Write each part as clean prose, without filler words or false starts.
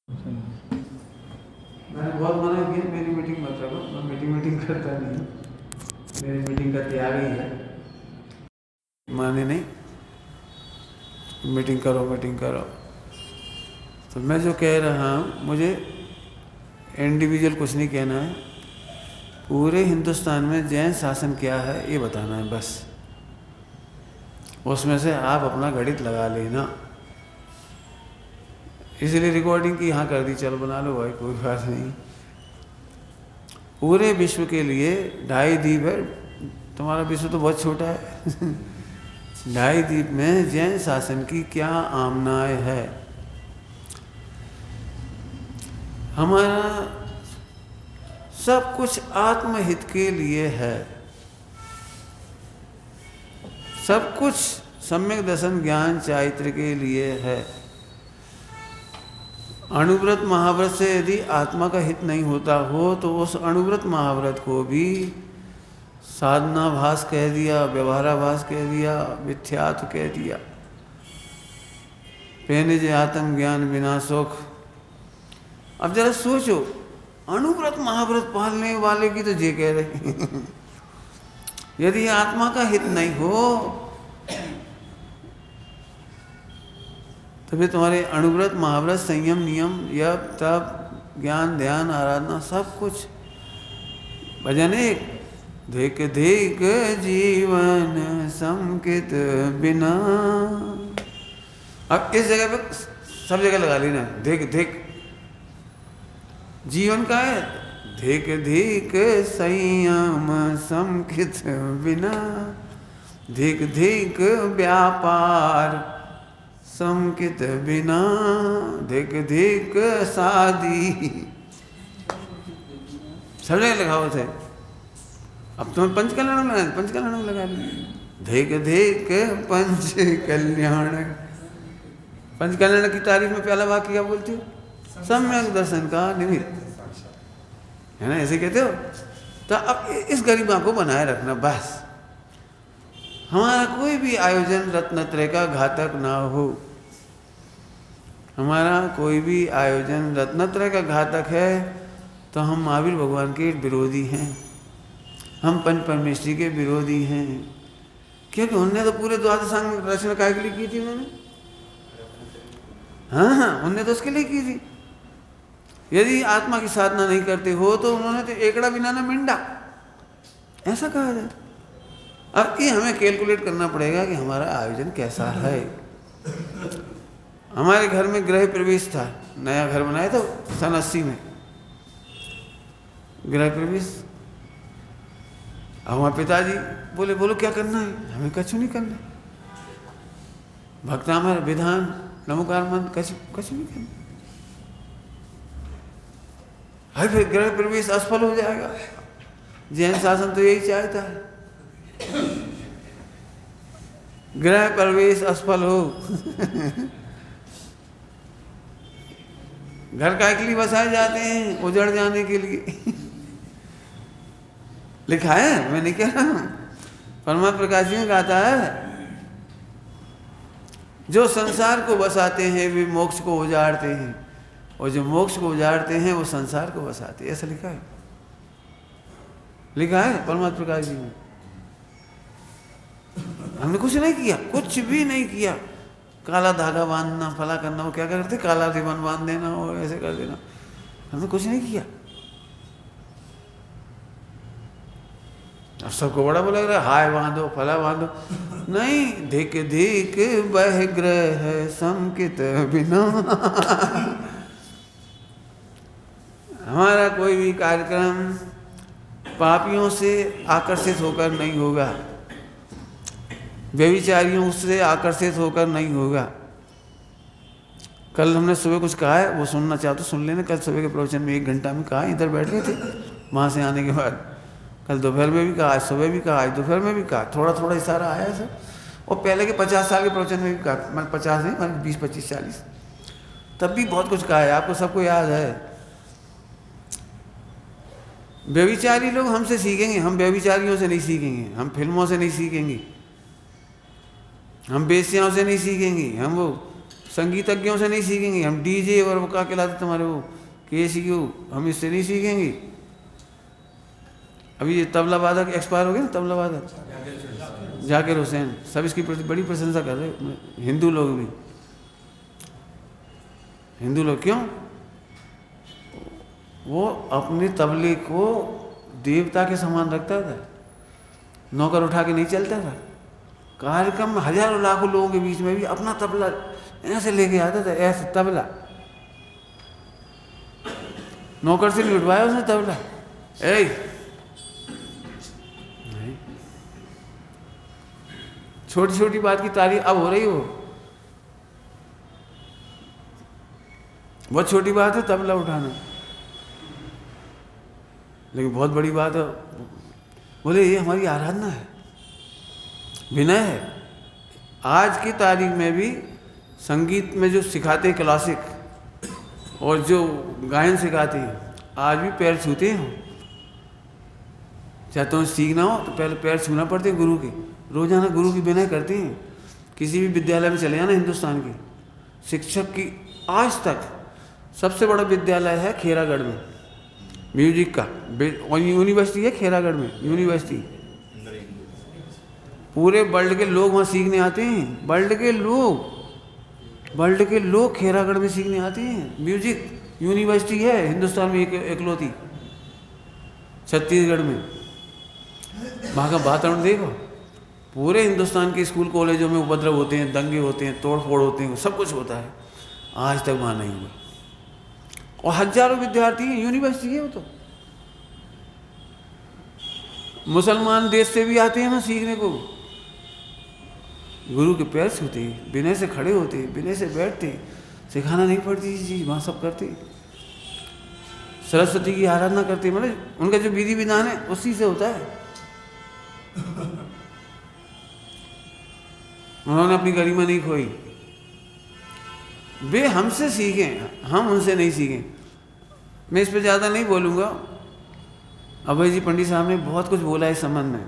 मैंने बहुत मना किया, मेरी मीटिंग मत रखो, मैं मीटिंग करता नहीं हूँ, मेरी मीटिंग का त्याग ही है। माने नहीं, मीटिंग करो। तो मैं जो कह रहा हूँ, मुझे इंडिविजुअल कुछ नहीं कहना है, पूरे हिंदुस्तान में जैन शासन क्या है ये बताना है बस। उसमें से आप अपना गणित लगा लेना। इसलिए रिकॉर्डिंग की यहाँ कर दी, चलो बना लो भाई, कोई बात नहीं। पूरे विश्व के लिए 2.5 द्वीप है, तुम्हारा विश्व तो बहुत छोटा है 2.5 द्वीप में जैन शासन की क्या आमनाय है। हमारा सब कुछ आत्महित के लिए है, सब कुछ सम्यक दर्शन ज्ञान चारित्र के लिए है। अणुव्रत महाव्रत से यदि आत्मा का हित नहीं होता हो तो उस अणुव्रत महाव्रत को भी साधनाभास कह दिया, व्यवहाराभास कह दिया, मिथ्यात्व कह दिया। पेनिज आत्म ज्ञान बिना सुख। अब जरा सोचो, अणुव्रत महाव्रत पालने वाले की तो जे कह रहे यदि आत्मा का हित नहीं हो तो फिर तुम्हारे अणुव्रत महाव्रत संयम नियम यप तप ज्ञान ध्यान आराधना सब कुछ भजन एक। धिक धिक जीवन संकित बिना। अब इस जगह पे सब जगह लगा लेना, धिक धिक जीवन का है, धिक धिक संयम संकित बिना, धिक धिक व्यापार संकित बिना, धिक धिक शादी। सब जगह लगा हुआ थे। अब तुम्हें पंच कल्याण में लगाना, पंच कल्याण में लगा लीजिए, धिक धिक पंच कल्याण। पंच कल्याण की तारीफ में पहला वाक्य क्या बोलती हो? सम्यक दर्शन का निमित्त, है ना, ऐसे कहते हो। तो अब इस गरिमा को बनाए रखना बस। हमारा कोई भी आयोजन रत्नत्रय का घातक ना हो। हमारा कोई भी आयोजन रत्नत्रय का घातक है तो हम महावीर भगवान के विरोधी हैं, हम पंच परमेश्वरी के विरोधी हैं। क्योंकि उनने तो पूरे द्वादशांग रचना काय के लिए की थी उन्होंने? हाँ, उनने तो उसके लिए की थी। यदि आत्मा की साधना नहीं करते हो तो उन्होंने तो एकड़ा बिना ना मिंडा, ऐसा कहा जाए। अब ये हमें कैलकुलेट करना पड़ेगा कि हमारा आयोजन कैसा है। हमारे घर में गृह प्रवेश था, नया घर बनाया था सन 80 में, गृह प्रवेश। हमारे पिताजी बोले, बोलो क्या करना है? हमें कुछ नहीं करना, भक्ता हमारे विधान नमोकार मंत्र कुछ नहीं करना। है फिर गृह प्रवेश असफल हो जाएगा। जैन शासन तो यही चाहता है, गृह प्रवेश असफल हो घर काय के लिए बसाए जाते हैं? उजड़ जाने के लिए लिखा है, मैं नहीं कह रहा हूं, परमात्मा प्रकाश जी ने कहा है, जो संसार को बसाते हैं वे मोक्ष को उजाड़ते हैं, और जो मोक्ष को उजाड़ते हैं वो संसार को बसाते हैं। ऐसा लिखा है, लिखा है परमात्मा प्रकाश जी ने। हमने कुछ नहीं किया, कुछ भी नहीं किया। काला धागा बांधना, फला करना, वो क्या करते, काला रिबन बांध देना, वो ऐसे कर देना, हमने कुछ नहीं किया। अब सबको बड़ा बोला लग रहा है, हाय बांधो फला बांधो, नहीं, धिक धिक बह ग्रह संकित बिना। हमारा कोई भी कार्यक्रम पापियों से आकर्षित होकर नहीं होगा, व्यभिचारियों से आकर्षित होकर नहीं होगा। कल हमने सुबह कुछ कहा है, वो सुनना चाहो तो सुन लेना। कल सुबह के प्रवचन में 1 घंटा में कहा, इधर बैठ गए थे वहाँ से आने के बाद। कल दोपहर में भी कहा, आज सुबह भी कहा, आज दोपहर में भी कहा, थोड़ा थोड़ा इशारा आया सर। और पहले के 50 साल के प्रवचन में भी कहा, मतलब 50 नहीं, मतलब 20, 25, 40, तब भी बहुत कुछ कहा है, आपको सबको याद है। व्यभिचारी लोग हमसे सीखेंगे, हम व्यभिचारियों से नहीं सीखेंगे, हम फिल्मों से नहीं सीखेंगे, हम बेस्याओं से नहीं सीखेंगे, हम वो संगीतज्ञों से नहीं सीखेंगे हम, डीजे और वो क्या कहलाते तुम्हारे वो KCU, हम इससे नहीं सीखेंगे। अभी ये तबला वादक एक्सपायर हो गए ना, तबला वादक जाकिर हुसैन, सब इसकी बड़ी प्रशंसा कर रहे, हिंदू लोग भी। हिंदू लोग क्यों? वो अपने तबले को देवता के समान रखता था, नौकर उठा के नहीं चलता था। कार्यक्रम हजारों लाखों लोगों के बीच में भी अपना तबला ऐसे लेके आता था, ऐसे तबला, नौकर से नहीं उठवाया उसने तबला। नहीं, छोटी छोटी बात की तारीफ अब हो रही हो, बहुत छोटी बात है तबला उठाना, लेकिन बहुत बड़ी बात है। बोले ये हमारी आराधना है, विनय है। आज की तारीख में भी संगीत में जो सिखाते क्लासिक और जो गायन सिखाते हैं, आज भी पैर छूते हैं। चाहे तुम्हें सीखना हो तो पहले पैर छूना पड़ते हैं गुरु के, रोजाना गुरु की विनय करते हैं। किसी भी विद्यालय में चले जाना हिंदुस्तान की, शिक्षक की आज तक सबसे बड़ा विद्यालय है खेरागढ़ में, म्यूजिक का यूनिवर्सिटी है खेरागढ़ में, यूनिवर्सिटी। पूरे वर्ल्ड के लोग वहाँ सीखने आते हैं, वर्ल्ड के लोग खेरागढ़ में सीखने आते हैं। म्यूजिक यूनिवर्सिटी है हिंदुस्तान में एकलौती, छत्तीसगढ़ में। वहाँ का वातावरण देखो, पूरे हिंदुस्तान के स्कूल कॉलेजों में उपद्रव होते हैं, दंगे होते हैं, तोड़ फोड़ होते हैं, सब कुछ होता है, आज तक वहाँ नहीं हुआ। और हजारों विद्यार्थी हैं, यूनिवर्सिटी है वो तो। मुसलमान देश से भी आते हैं ना सीखने को, गुरु के पैर छूते, विनय से खड़े होते, विनय से बैठते, सिखाना नहीं पड़ती चीज, वहाँ सब करते। सरस्वती की आराधना करते, मतलब उनका जो विधि विधान है उसी से होता है। उन्होंने अपनी गरिमा नहीं खोई, वे हमसे सीखें, हम उनसे नहीं सीखें। मैं इस पर ज़्यादा नहीं बोलूँगा। अभय जी पंडित साहब ने बहुत कुछ बोला इस संबंध में,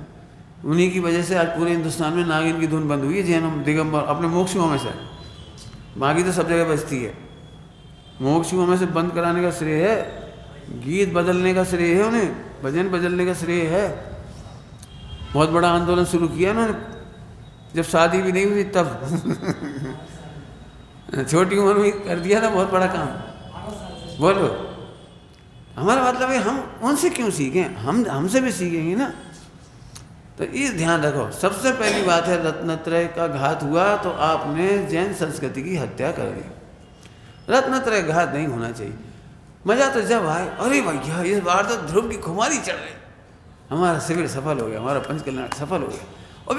उन्हीं की वजह से आज पूरे हिंदुस्तान में नागिन की धुन बंद हुई है। जैन दिगंबर अपने मोक्षुओं में से, बाकी तो सब जगह बजती है, मोक्षुओं में से बंद कराने का श्रेय है, गीत बदलने का श्रेय है उन्हें, भजन बदलने का श्रेय है। बहुत बड़ा आंदोलन शुरू किया उन्होंने, जब शादी भी नहीं हुई तब छोटी उम्र में कर दिया था बहुत बड़ा काम। बोलो, हमारा मतलब है हम उनसे क्यों सीखें, हम हमसे भी सीखेंगे ना। तो ये ध्यान रखो, सबसे पहली बात है रत्नत्रय का घात हुआ तो आपने जैन संस्कृति की हत्या कर दी। रत्नत्रय घात नहीं होना चाहिए। मजा तो जब आए, अरे भैया इस बार तो ध्रुव की खुमारी चढ़ रही, हमारा शिविर सफल हो गया, हमारा पंचकल्याण सफल हो गया। और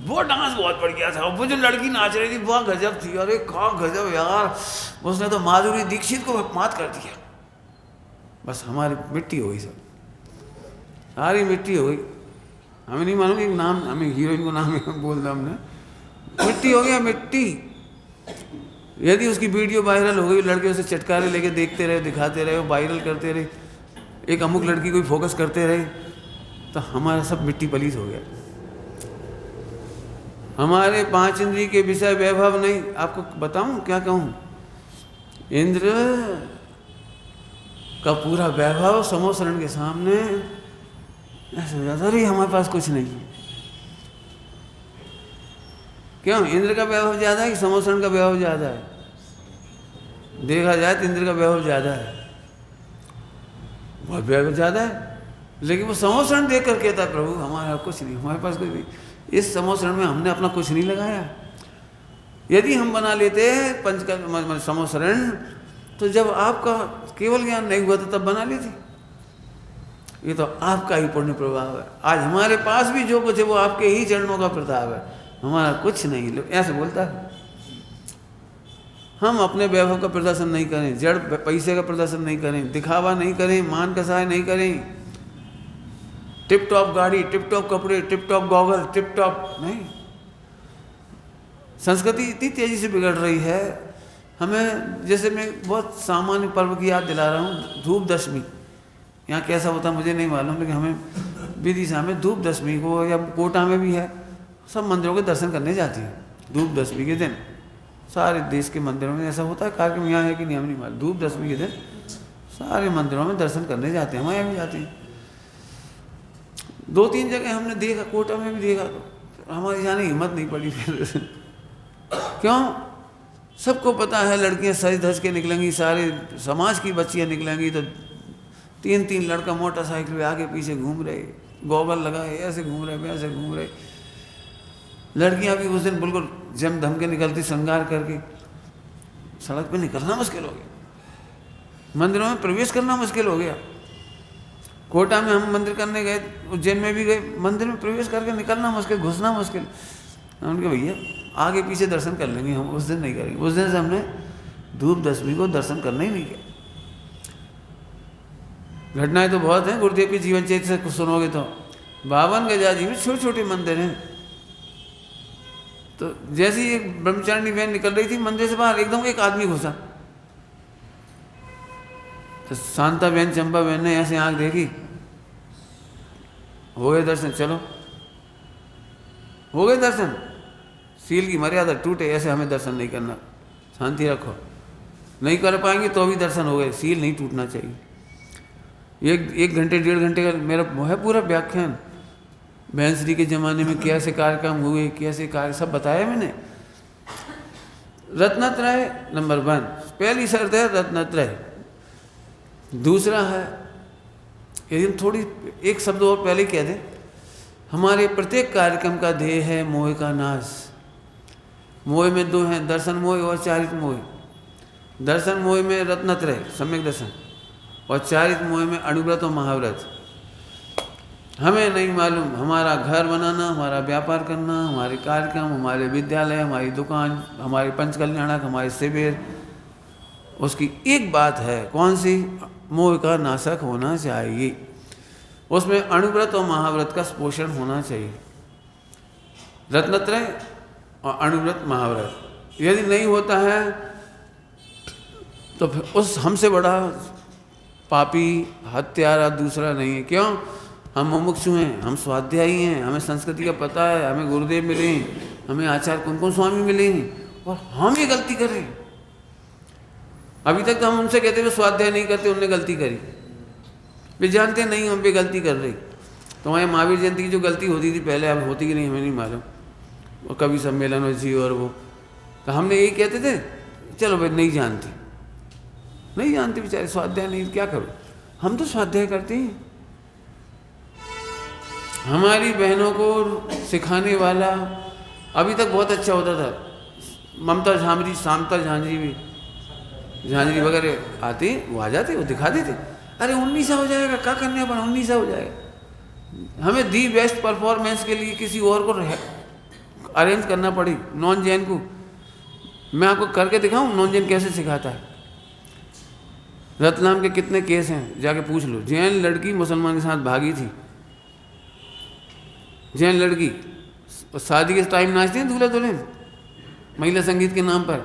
वो डांस बहुत बढ़िया था, वो जो लड़की नाच रही थी वह गजब थी, अरे क्या गजब यार, उसने तो माधुरी दीक्षित को मात कर दिया। बस हमारी मिट्टी हो गई, सब सारी मिट्टी हो गई। हमें नहीं मालूम कि नाम, हमें हीरोइन को नाम बोल दिया हमने, मिट्टी हो गया मिट्टी। यदि उसकी वीडियो वायरल हो गई, लड़के उसे चटकारे लेके देखते रहे, दिखाते रहे, वायरल करते रहे, एक अमुक लड़की को फोकस करते रहे, तो हमारा सब मिट्टी पलीस हो गया। हमारे 5 इंद्रिय के विषय वैभव नहीं। आपको बताऊं क्या कहूं, इंद्र का पूरा वैभव समोसरण के सामने ऐसे हो जाता, अरे हमारे पास कुछ नहीं है। क्यों? इंद्र का वैभव ज़्यादा है कि समोसरण का वैभव ज़्यादा है? देखा जाए तो इंद्र का वैभव ज़्यादा है, बहुत वैभव ज़्यादा है, लेकिन वो समोसरण देख कर कहता है प्रभु हमारा कुछ नहीं, हमारे पास कुछ नहीं। इस समोसरण में हमने अपना कुछ नहीं लगाया। यदि हम बना लेते पंचकर्म समोसरण, तो जब आपका केवल ज्ञान नहीं हुआ था तब बना ली थी। ये तो आपका ही पुण्य प्रभाव है। आज हमारे पास भी जो कुछ है वो आपके ही चरणों का प्रताप है, हमारा कुछ नहीं। ऐसे बोलता है। हम अपने वैभव का प्रदर्शन नहीं करें, जड़ पैसे का प्रदर्शन नहीं करें, दिखावा नहीं करें, मान कसाय नहीं करें, टिप टॉप गाड़ी, टिप टॉप कपड़े, tip top goggle, tip top नहीं। संस्कृति इतनी तेजी से बिगड़ रही है। हमें, जैसे मैं बहुत सामान्य पर्व की याद दिला रहा हूँ, धूप दशमी। यहाँ कैसा होता मुझे नहीं मालूम, लेकिन हमें विदिशा में धूप दशमी को, या कोटा में भी है, सब मंदिरों के दर्शन करने जाती हैं धूप दशमी के दिन। सारे देश के मंदिरों में ऐसा होता है कार्यक्रम, यहाँ है कि नहीं हम नहीं मालूम, धूप दशमी के दिन सारे मंदिरों में दर्शन करने जाते हैं, हमारे यहाँ भी जाते हैं। 2-3 जगह हमने देखा, कोटा में भी देखा, तो हमारी जाने की हिम्मत नहीं पड़ी फिर क्यों? सबको पता है लड़कियां सज धज के निकलेंगी, सारे समाज की बच्चियां निकलेंगी, तो 3-3 लड़का मोटरसाइकिल पे आगे पीछे घूम रहे, गॉगल लगाए, ऐसे घूम रहे वैसे घूम रहे। लड़कियां भी उस दिन बिल्कुल जम धम के निकलती श्रृंगार करके, सड़क पे निकलना मुश्किल हो गया, मंदिरों में प्रवेश करना मुश्किल हो गया। कोटा में हम मंदिर करने गए, उज्जैन में भी गए, मंदिर में प्रवेश करके निकलना मुश्किल, घुसना मुश्किल। उनके भैया आगे पीछे दर्शन कर लेंगे, हम उस दिन नहीं करेंगे। उस दिन से हमने धूप दशमी को दर्शन करना ही नहीं किया। घटनाएं तो बहुत हैं, गुरुदेव के जीवन चरित्र से कुछ सुनोगे तो 52 गजाजी में छोटे छोटे मंदिर हैं। तो जैसे ही एक ब्रह्मचारिणी बहन निकल रही थी मंदिर से बाहर, एकदम एक आदमी घुसा, तो शांता बहन चंपा बहन ने ऐसे आंख देखी, हो गए दर्शन, चलो हो गए दर्शन, सील की मर्यादा टूटे, ऐसे हमें दर्शन नहीं करना, शांति रखो, नहीं कर पाएंगे तो भी दर्शन हो गए, सील नहीं टूटना चाहिए। 1 घंटे 1.5 घंटे का मेरा है पूरा व्याख्यान, बहन श्री के ज़माने में कैसे कार्यक्रम हुए, कैसे कार्य, सब बताया मैंने। रत्नत्रय नंबर 1, पहली शर्त है रत्नत्रय। दूसरा है, यदि हम थोड़ी एक शब्द और पहले कह दें, हमारे प्रत्येक कार्यक्रम का ध्येय है मोह का नाश। मोह में 2 हैं, दर्शन मोह और चारित मोह। दर्शन मोह में रत्नत्रय सम्यक दर्शन, और चारित मोह में अणुव्रत और महाव्रत। हमें नहीं मालूम, हमारा घर बनाना, हमारा व्यापार करना, हमारे कार्यक्रम, हमारे विद्यालय, हमारी दुकान, हमारे पंचकल्याणक, हमारे शिविर, उसकी एक बात है, कौन सी? मोह का नाशक होना चाहिए। उसमें अणुव्रत और महाव्रत का पोषण होना चाहिए। रत्नत्रय और अणुव्रत महाव्रत यदि नहीं होता है तो फिर उस हमसे बड़ा पापी हत्यारा दूसरा नहीं है। क्यों? हम मुमुक्षु हैं, हम स्वाध्यायी हैं, हमें संस्कृति का पता है, हमें गुरुदेव मिले हैं, हमें आचार्य कुमकुम स्वामी मिले हैं, और हम ये गलती कर रहे हैं। अभी तक तो हम उनसे कहते हुए स्वाध्याय नहीं करते, उनने गलती करी, वे जानते नहीं हम भी गलती कर रहे। तो हमारे महावीर जयंती की जो गलती होती थी पहले, अब होती कि नहीं हमें नहीं मालूम, और कवि सम्मेलन और जी और वो, तो हमने यही कहते थे, चलो भाई नहीं जानती, नहीं जानते बेचारे, स्वाध्याय नहीं, क्या करो। हम तो स्वाध्याय करते हैं। हमारी बहनों को सिखाने वाला अभी तक बहुत अच्छा होता था, ममता झांझरी, शामता झांझरी भी, झांझरी वगैरह आती, वो आ जाते, वो दिखाते थे, अरे 19 हो जाएगा, क्या करने अपन, 19 हो जाएगा। हमें दी बेस्ट परफॉर्मेंस के लिए किसी और को अरेंज करना पड़ी, नॉन जैन को। मैं आपको करके दिखाऊं नॉन जैन कैसे सिखाता है। रतलाम के कितने केस हैं, जाके पूछ लो। जैन लड़की मुसलमान के साथ भागी थी, जैन लड़की, शादी के टाइम नाचती हैं दूल्हा दुल्हन महिला संगीत के नाम पर,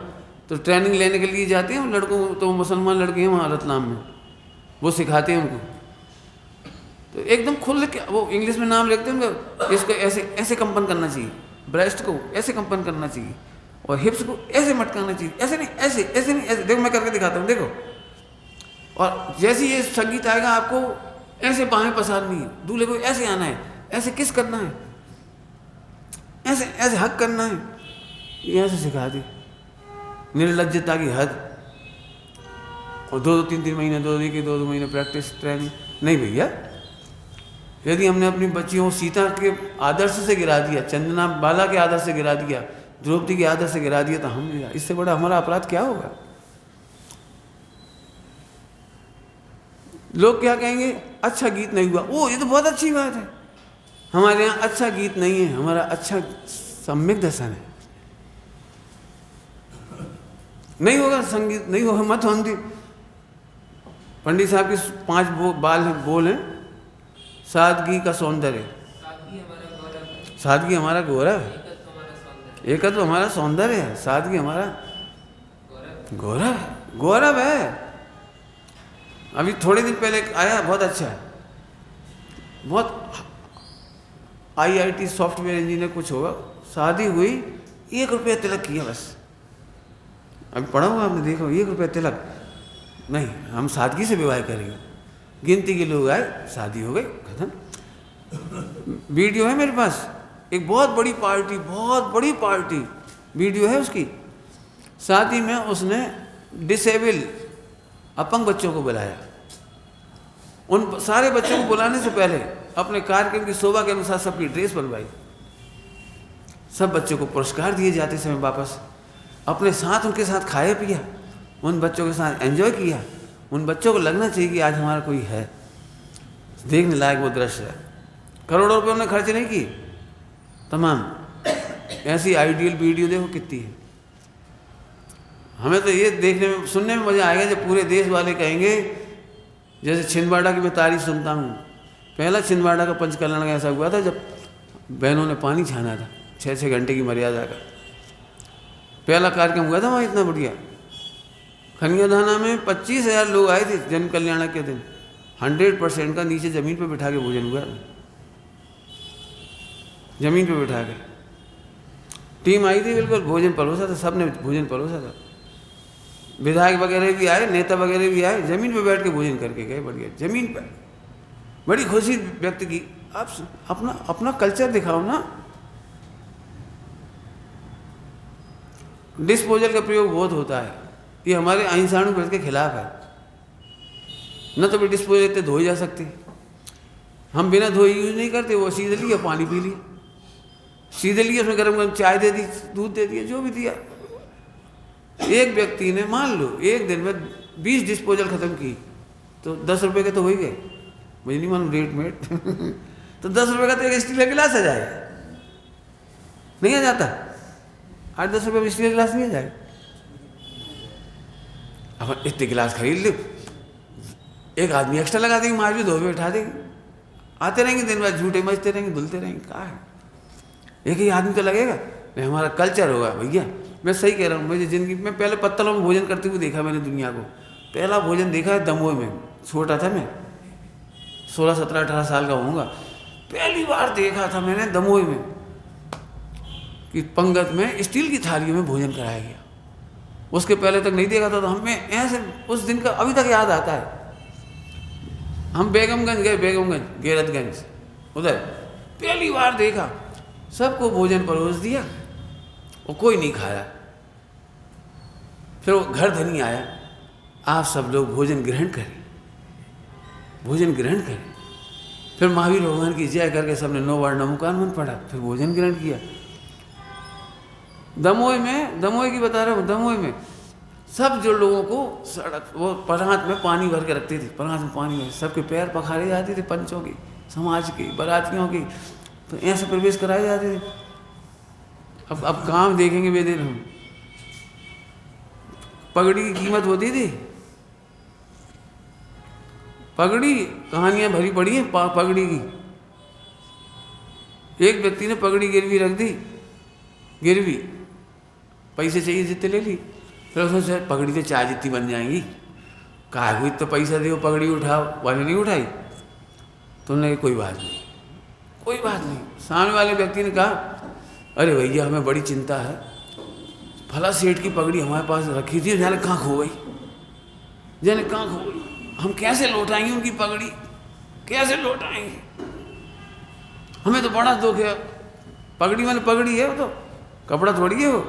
तो ट्रेनिंग लेने के लिए जाते हैं उन लड़कों, तो मुसलमान लड़के हैं वहाँ रतलाम में, वो सिखाते हैं उनको। तो एकदम खुल के वो इंग्लिश में नाम लिखते हैं उनका, इसको ऐसे ऐसे कंपन करना चाहिए, ब्रेस्ट को ऐसे कंपन करना चाहिए, और हिप्स को ऐसे मटकाना चाहिए, ऐसे नहीं, ऐसे ऐसे नहीं, ऐसे। देखो मैं करके दिखाता हूँ, देखो। और जैसे ये संगीत आएगा आपको ऐसे बाहें पसारनी है, दूल्हे को ऐसे आना है, ऐसे किस करना है, ऐसे ऐसे हक करना है, ये ऐसे सिखा दी। निर्लज्जता की हद। और 2-3 महीने, 2 महीने प्रैक्टिस ट्रेनिंग। नहीं भैया, यदि हमने अपनी बच्चियों को सीता के आदर्श से गिरा दिया, चंदना बाला के आदर्श से गिरा दिया, द्रौपदी के आदर्श से गिरा दिया, तो हम इससे बड़ा हमारा अपराध क्या होगा? लोग क्या कहेंगे, अच्छा गीत नहीं हुआ, ओ ये तो बहुत अच्छी बात है। हमारे यहाँ अच्छा गीत नहीं है, हमारा अच्छा सम्यक दर्शन है। नहीं होगा संगीत, नहीं होगा, मत होंगी। पंडित साहब के 5 बोल हैं, सादगी का सौंदर्य, सादगी हमारा गौरव है, एकत्व हमारा सौंदर्य है, सादगी हमारा गौरव है, गौरव है। अभी थोड़े दिन पहले आया, बहुत अच्छा है, बहुत IIT सॉफ्टवेयर इंजीनियर कुछ होगा, शादी हुई, 1 रुपया तिलक किया बस, अभी पढ़ा हुआ आपने देखो, 1 रुपये तिलक नहीं, हम सादगी से विवाह करेंगे। गिनती के लोग आए, शादी हो गई, खत्म। वीडियो है मेरे पास, एक बहुत बड़ी पार्टी वीडियो है उसकी। शादी में उसने डिसेबल अपंग बच्चों को बुलाया। उन सारे बच्चों को बुलाने से पहले अपने कार्यक्रम की शोभा के अनुसार सबकी ड्रेस बनवाई। सब बच्चों को पुरस्कार दिए जाते समय वापस अपने साथ उनके साथ खाया पिया, उन बच्चों के साथ एंजॉय किया। उन बच्चों को लगना चाहिए कि आज हमारा कोई है। देखने लायक वो दृश्य है। करोड़ों रुपये उन्होंने खर्च नहीं किए, तमाम ऐसी आइडियल वीडियो देखो कितनी है। हमें तो ये देखने में सुनने में मज़ा आएगा जब पूरे देश वाले कहेंगे, जैसे छिंदवाड़ा की मैं तारीफ सुनता हूँ। पहला छिंदवाड़ा का पंचकल्याण ऐसा हुआ था जब बहनों ने पानी छाना था, 6-6 घंटे की मर्यादा का पहला कार्यक्रम हुआ था वहाँ, इतना बढ़िया। खनियाधाना में 25,000 लोग आए थे जन कल्याण के दिन। 100% का नीचे ज़मीन पे बिठा के भोजन हुआ, ज़मीन पे बिठा के टीम आई थी, बिल्कुल भोजन परोसा था, सबने भोजन परोसा था। विधायक वगैरह भी आए, नेता वगैरह भी आए, ज़मीन पे बैठ के भोजन करके गए, बढ़िया ज़मीन पर। बड़ी खुशी व्यक्त की। आप अपना कल्चर दिखाओ ना। डिस्पोजल का प्रयोग बहुत होता है, ये हमारे अहिंसाणु व्रत के खिलाफ है। न तो भी डिस्पोजल इतने धोई जा सकते, हम बिना धोए यूज नहीं करते। वो सीधे लिया, पानी पी लिया, सीधे लिया, उसमें गर्म गर्म चाय दे दी, दूध दे दिया, जो भी दिया। एक व्यक्ति ने मान लो एक दिन में 20 डिस्पोजल खत्म की तो 10 रुपये के तो हो ही गए। मुझे नहीं मालूम रेट मेट तो 10 रुपये का तो एक स्टील का गिलास आ जाए, नहीं आ जाता? 8-10 रुपये में स्टील का गिलास नहीं आ जाए। अब इतने गिलास खरीद लो, एक आदमी एक्स्ट्रा लगा देंगे, मार भी धो भी उठा देंगे, आते रहेंगे दिन भर, झूठे मचते रहेंगे, धुलते रहेंगे। कहाँ है, एक ही आदमी तो लगेगा। नहीं, हमारा कल्चर होगा भैया। मैं सही कह रहा हूँ, मुझे ज़िंदगी में पहले पत्तलों में भोजन करते हुए देखा मैंने दुनिया को। पहला भोजन देखा है दमोह में, छोटा था मैं, 16, 17, 18 साल का होऊंगा। पहली बार देखा था मैंने दमोह में कि पंगत में स्टील की थालियों में भोजन कराया गया। उसके पहले तक नहीं देखा था। तो हमें ऐसे उस दिन का अभी तक याद आता है। हम बेगमगंज गए, बेगमगंज गैरतगंज, उधर पहली बार देखा, सबको भोजन परोस दिया और कोई नहीं खाया। फिर वो घर धनी आया, आप सब लोग भोजन ग्रहण करें, भोजन ग्रहण करें। फिर महावीर भगवान की जय करके सबने 9 बार नमोकार मंत्र पढ़ा, फिर भोजन ग्रहण किया। दमोह की बता रहा हूँ, दमोह में सब जो लोगों को सड़क वो परात में पानी भर के रखते थे, परात में पानी में सबके पैर पखारे जाते थे, पंचों की, समाज की, बारातियों की, तो ऐसे प्रवेश कराए जाते थे। अब काम देखेंगे वे दिन हम। पगड़ी की कीमत होती थी, पगड़ी कहानियां भरी पड़ी हैं पगड़ी की। एक व्यक्ति ने पगड़ी गिरवी रख दी, गिरवी, पैसे चाहिए जितने ले ली। फिर उसने सोचा पगड़ी तो चाय जितनी बन जाएंगी, कहा हुई तो पैसा दो पगड़ी उठाओ, वाले नहीं उठाई। तुमने कोई बात नहीं, कोई बात नहीं। सामने वाले व्यक्ति ने कहा अरे भैया हमें बड़ी चिंता है, फला सेठ की पगड़ी हमारे पास रखी थी, जाने कहाँ खो गई, जाने कहाँ खो गई। हम कैसे लौटाएंगे उनकी पगड़ी, कैसे लौटाएंगे? हमें तो बड़ा दुख है। पगड़ी वाली पगड़ी है, वो तो कपड़ा थोड़ी है, वो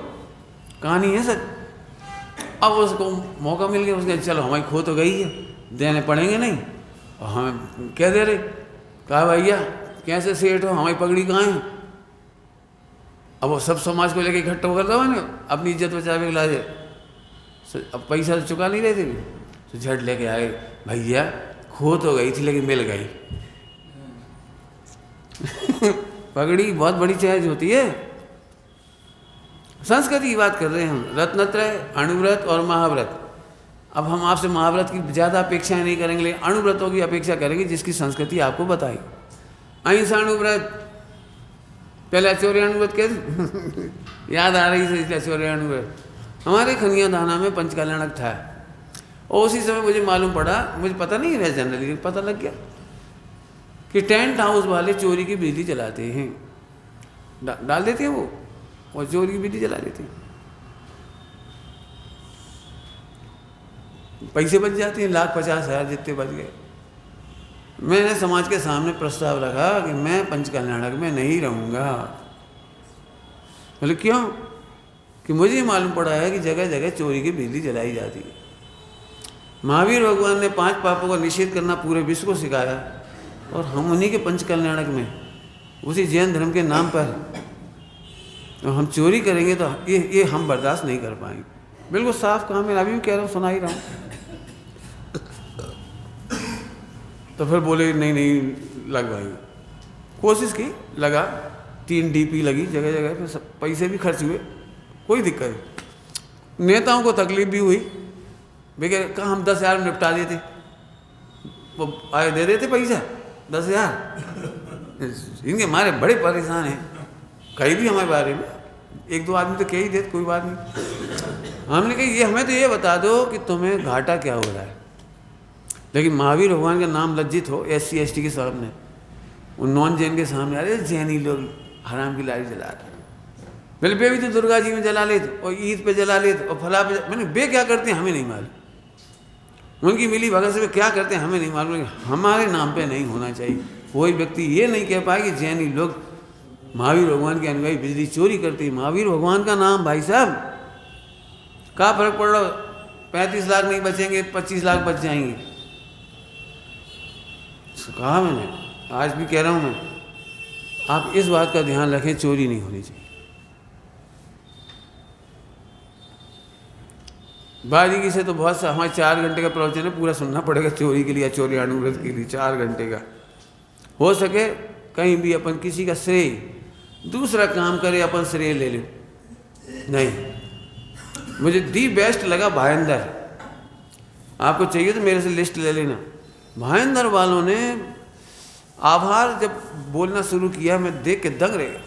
कहानी है सच। अब उसको मौका मिल गया, उसने चलो हमारी खो तो गई है, देने पड़ेंगे नहीं। और हमें कह दे रहे, कहा भैया कैसे सेठ हो, हमारी पगड़ी कहाँ है? अब वो सब समाज को लेके इकट्ठा होकर दो ना, अपनी इज्जत बचावे के लाजे। अब पैसा तो चुका नहीं रहे थे, तो झट लेके आए, भैया खो तो गई थी लेकिन मिल गई। पगड़ी बहुत बड़ी चीज होती है। संस्कृति की बात कर रहे हैं हम, रत्नत्रय, अणुव्रत और महाव्रत। अब हम आपसे महाव्रत की ज़्यादा अपेक्षाएं नहीं करेंगे, लेकिन अणुव्रतों की अपेक्षा करेंगे जिसकी संस्कृति आपको बताई। अहिंसाणुव्रत, पहले अचौर्य अणुव्रत कहते याद आ रही थी, इसलिए अचौर्य अणुव्रत हमारे खनियाधाना में पंचकल्याणक था। और उसी समय मुझे मालूम पड़ा, मुझे पता नहीं है जनरली, पता लग गया कि टेंट हाउस वाले चोरी की बिजली जलाते हैं, डाल देते हैं वो, और चोरी की बिजली जला देते हैं। पैसे बच जाते हैं, 1,50,000 जितने बच गए। मैंने समाज के सामने प्रस्ताव रखा कि मैं पंचकल्याणक में नहीं रहूँगा। बोले क्यों? कि मुझे मालूम पड़ा है कि जगह जगह चोरी की बिजली जलाई जाती है। महावीर भगवान ने 5 पापों का निषेध करना पूरे विश्व को सिखाया, और हम उन्हीं के पंचकल्याणक में उसी जैन धर्म के नाम पर तो हम चोरी करेंगे तो ये हम बर्दाश्त नहीं कर पाएंगे। बिल्कुल साफ काम है, अभी भी कह रहा हूँ, सुना ही रहा हूँ। तो फिर बोले नहीं नहीं लगवाएंगे। कोशिश की, लगा, 3 DP लगी जगह जगह, फिर पैसे भी खर्च हुए, कोई दिक्कत नहीं। नेताओं को तकलीफ भी हुई, भैया कहाँ हम 10,000 में निपटा देते, वो आए दे देते पैसा 10,000। इनके हमारे बड़े परेशान हैं, कहीं भी हमारे बारे में 1-2 आदमी तो कह ही देते, कोई बात नहीं। हमने कहा ये हमें तो ये बता दो कि तुम्हें घाटा क्या हो रहा है। लेकिन महावीर भगवान का नाम लज्जित हो SC ST के सामने, उन नॉन जैन के सामने, अरे जैनी लोग हराम की लाइट जला रहे, बोले बे भी तो दुर्गा जी में जला लेते और ईद पे जला लेते और फला पे, मैंने बे क्या करते हैं हमें नहीं मालूम, उनकी मिली भगत से क्या करते हैं हमें नहीं मालूम, हमारे नाम पे नहीं होना चाहिए। कोई व्यक्ति ये नहीं कह पाए कि जैनी लोग महावीर भगवान के अनुयायी बिजली चोरी करते हैं। महावीर भगवान का नाम भाई साहब, क्या फर्क पड़ रहा, 35 लाख नहीं बचेंगे, 25 लाख बच जाएंगे। कहा मैंने, आज भी कह रहा हूँ मैं, आप इस बात का ध्यान रखें, चोरी नहीं होनी चाहिए। बारीकी से तो बहुत सा, हमारे 4 घंटे का प्रवचन है, पूरा सुनना पड़ेगा चोरी के लिए, चोरी अनुव्रत के लिए 4 घंटे का। हो सके कहीं भी अपन किसी का श्रेय, दूसरा काम करे अपन श्रेय ले ले, नहीं। मुझे दी बेस्ट लगा भायंदर, आपको चाहिए तो मेरे से लिस्ट ले लेना। भायंदर वालों ने आभार जब बोलना शुरू किया, मैं देख के दंग रह गया।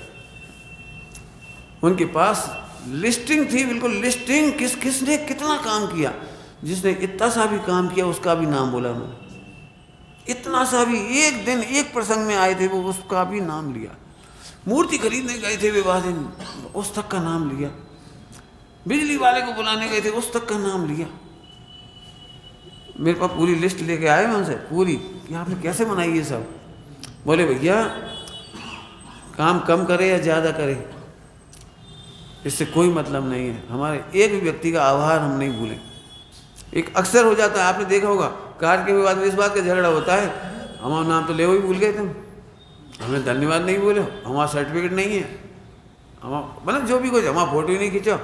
उनके पास लिस्टिंग थी, बिल्कुल लिस्टिंग, किसने कितना काम किया। जिसने इतना सा भी काम किया उसका भी नाम बोला उन्होंने, इतना सा भी, एक दिन एक प्रसंग में आए थे वो, उसका भी नाम लिया। मूर्ति खरीदने गए थे विवाह दिन, उस तक का नाम लिया। बिजली वाले को बुलाने गए थे, उस तक का नाम लिया। मेरे पास पूरी लिस्ट लेके आए मैं उनसे, पूरी, कि आपने कैसे बनाई ये सब। बोले भैया काम कम करे या ज़्यादा करे इससे कोई मतलब नहीं है, हमारे एक भी व्यक्ति का आभार हम नहीं भूलें। एक अक्सर हो जाता है, आपने देखा होगा, कार्य के बाद में इस बात का झगड़ा होता है, हमारा नाम तो ले ही भूल गए तुम, हमें धन्यवाद नहीं बोले, हमारा सर्टिफिकेट नहीं है, हमारा मतलब जो भी कुछ, हमारा फोटो ही नहीं खींचा।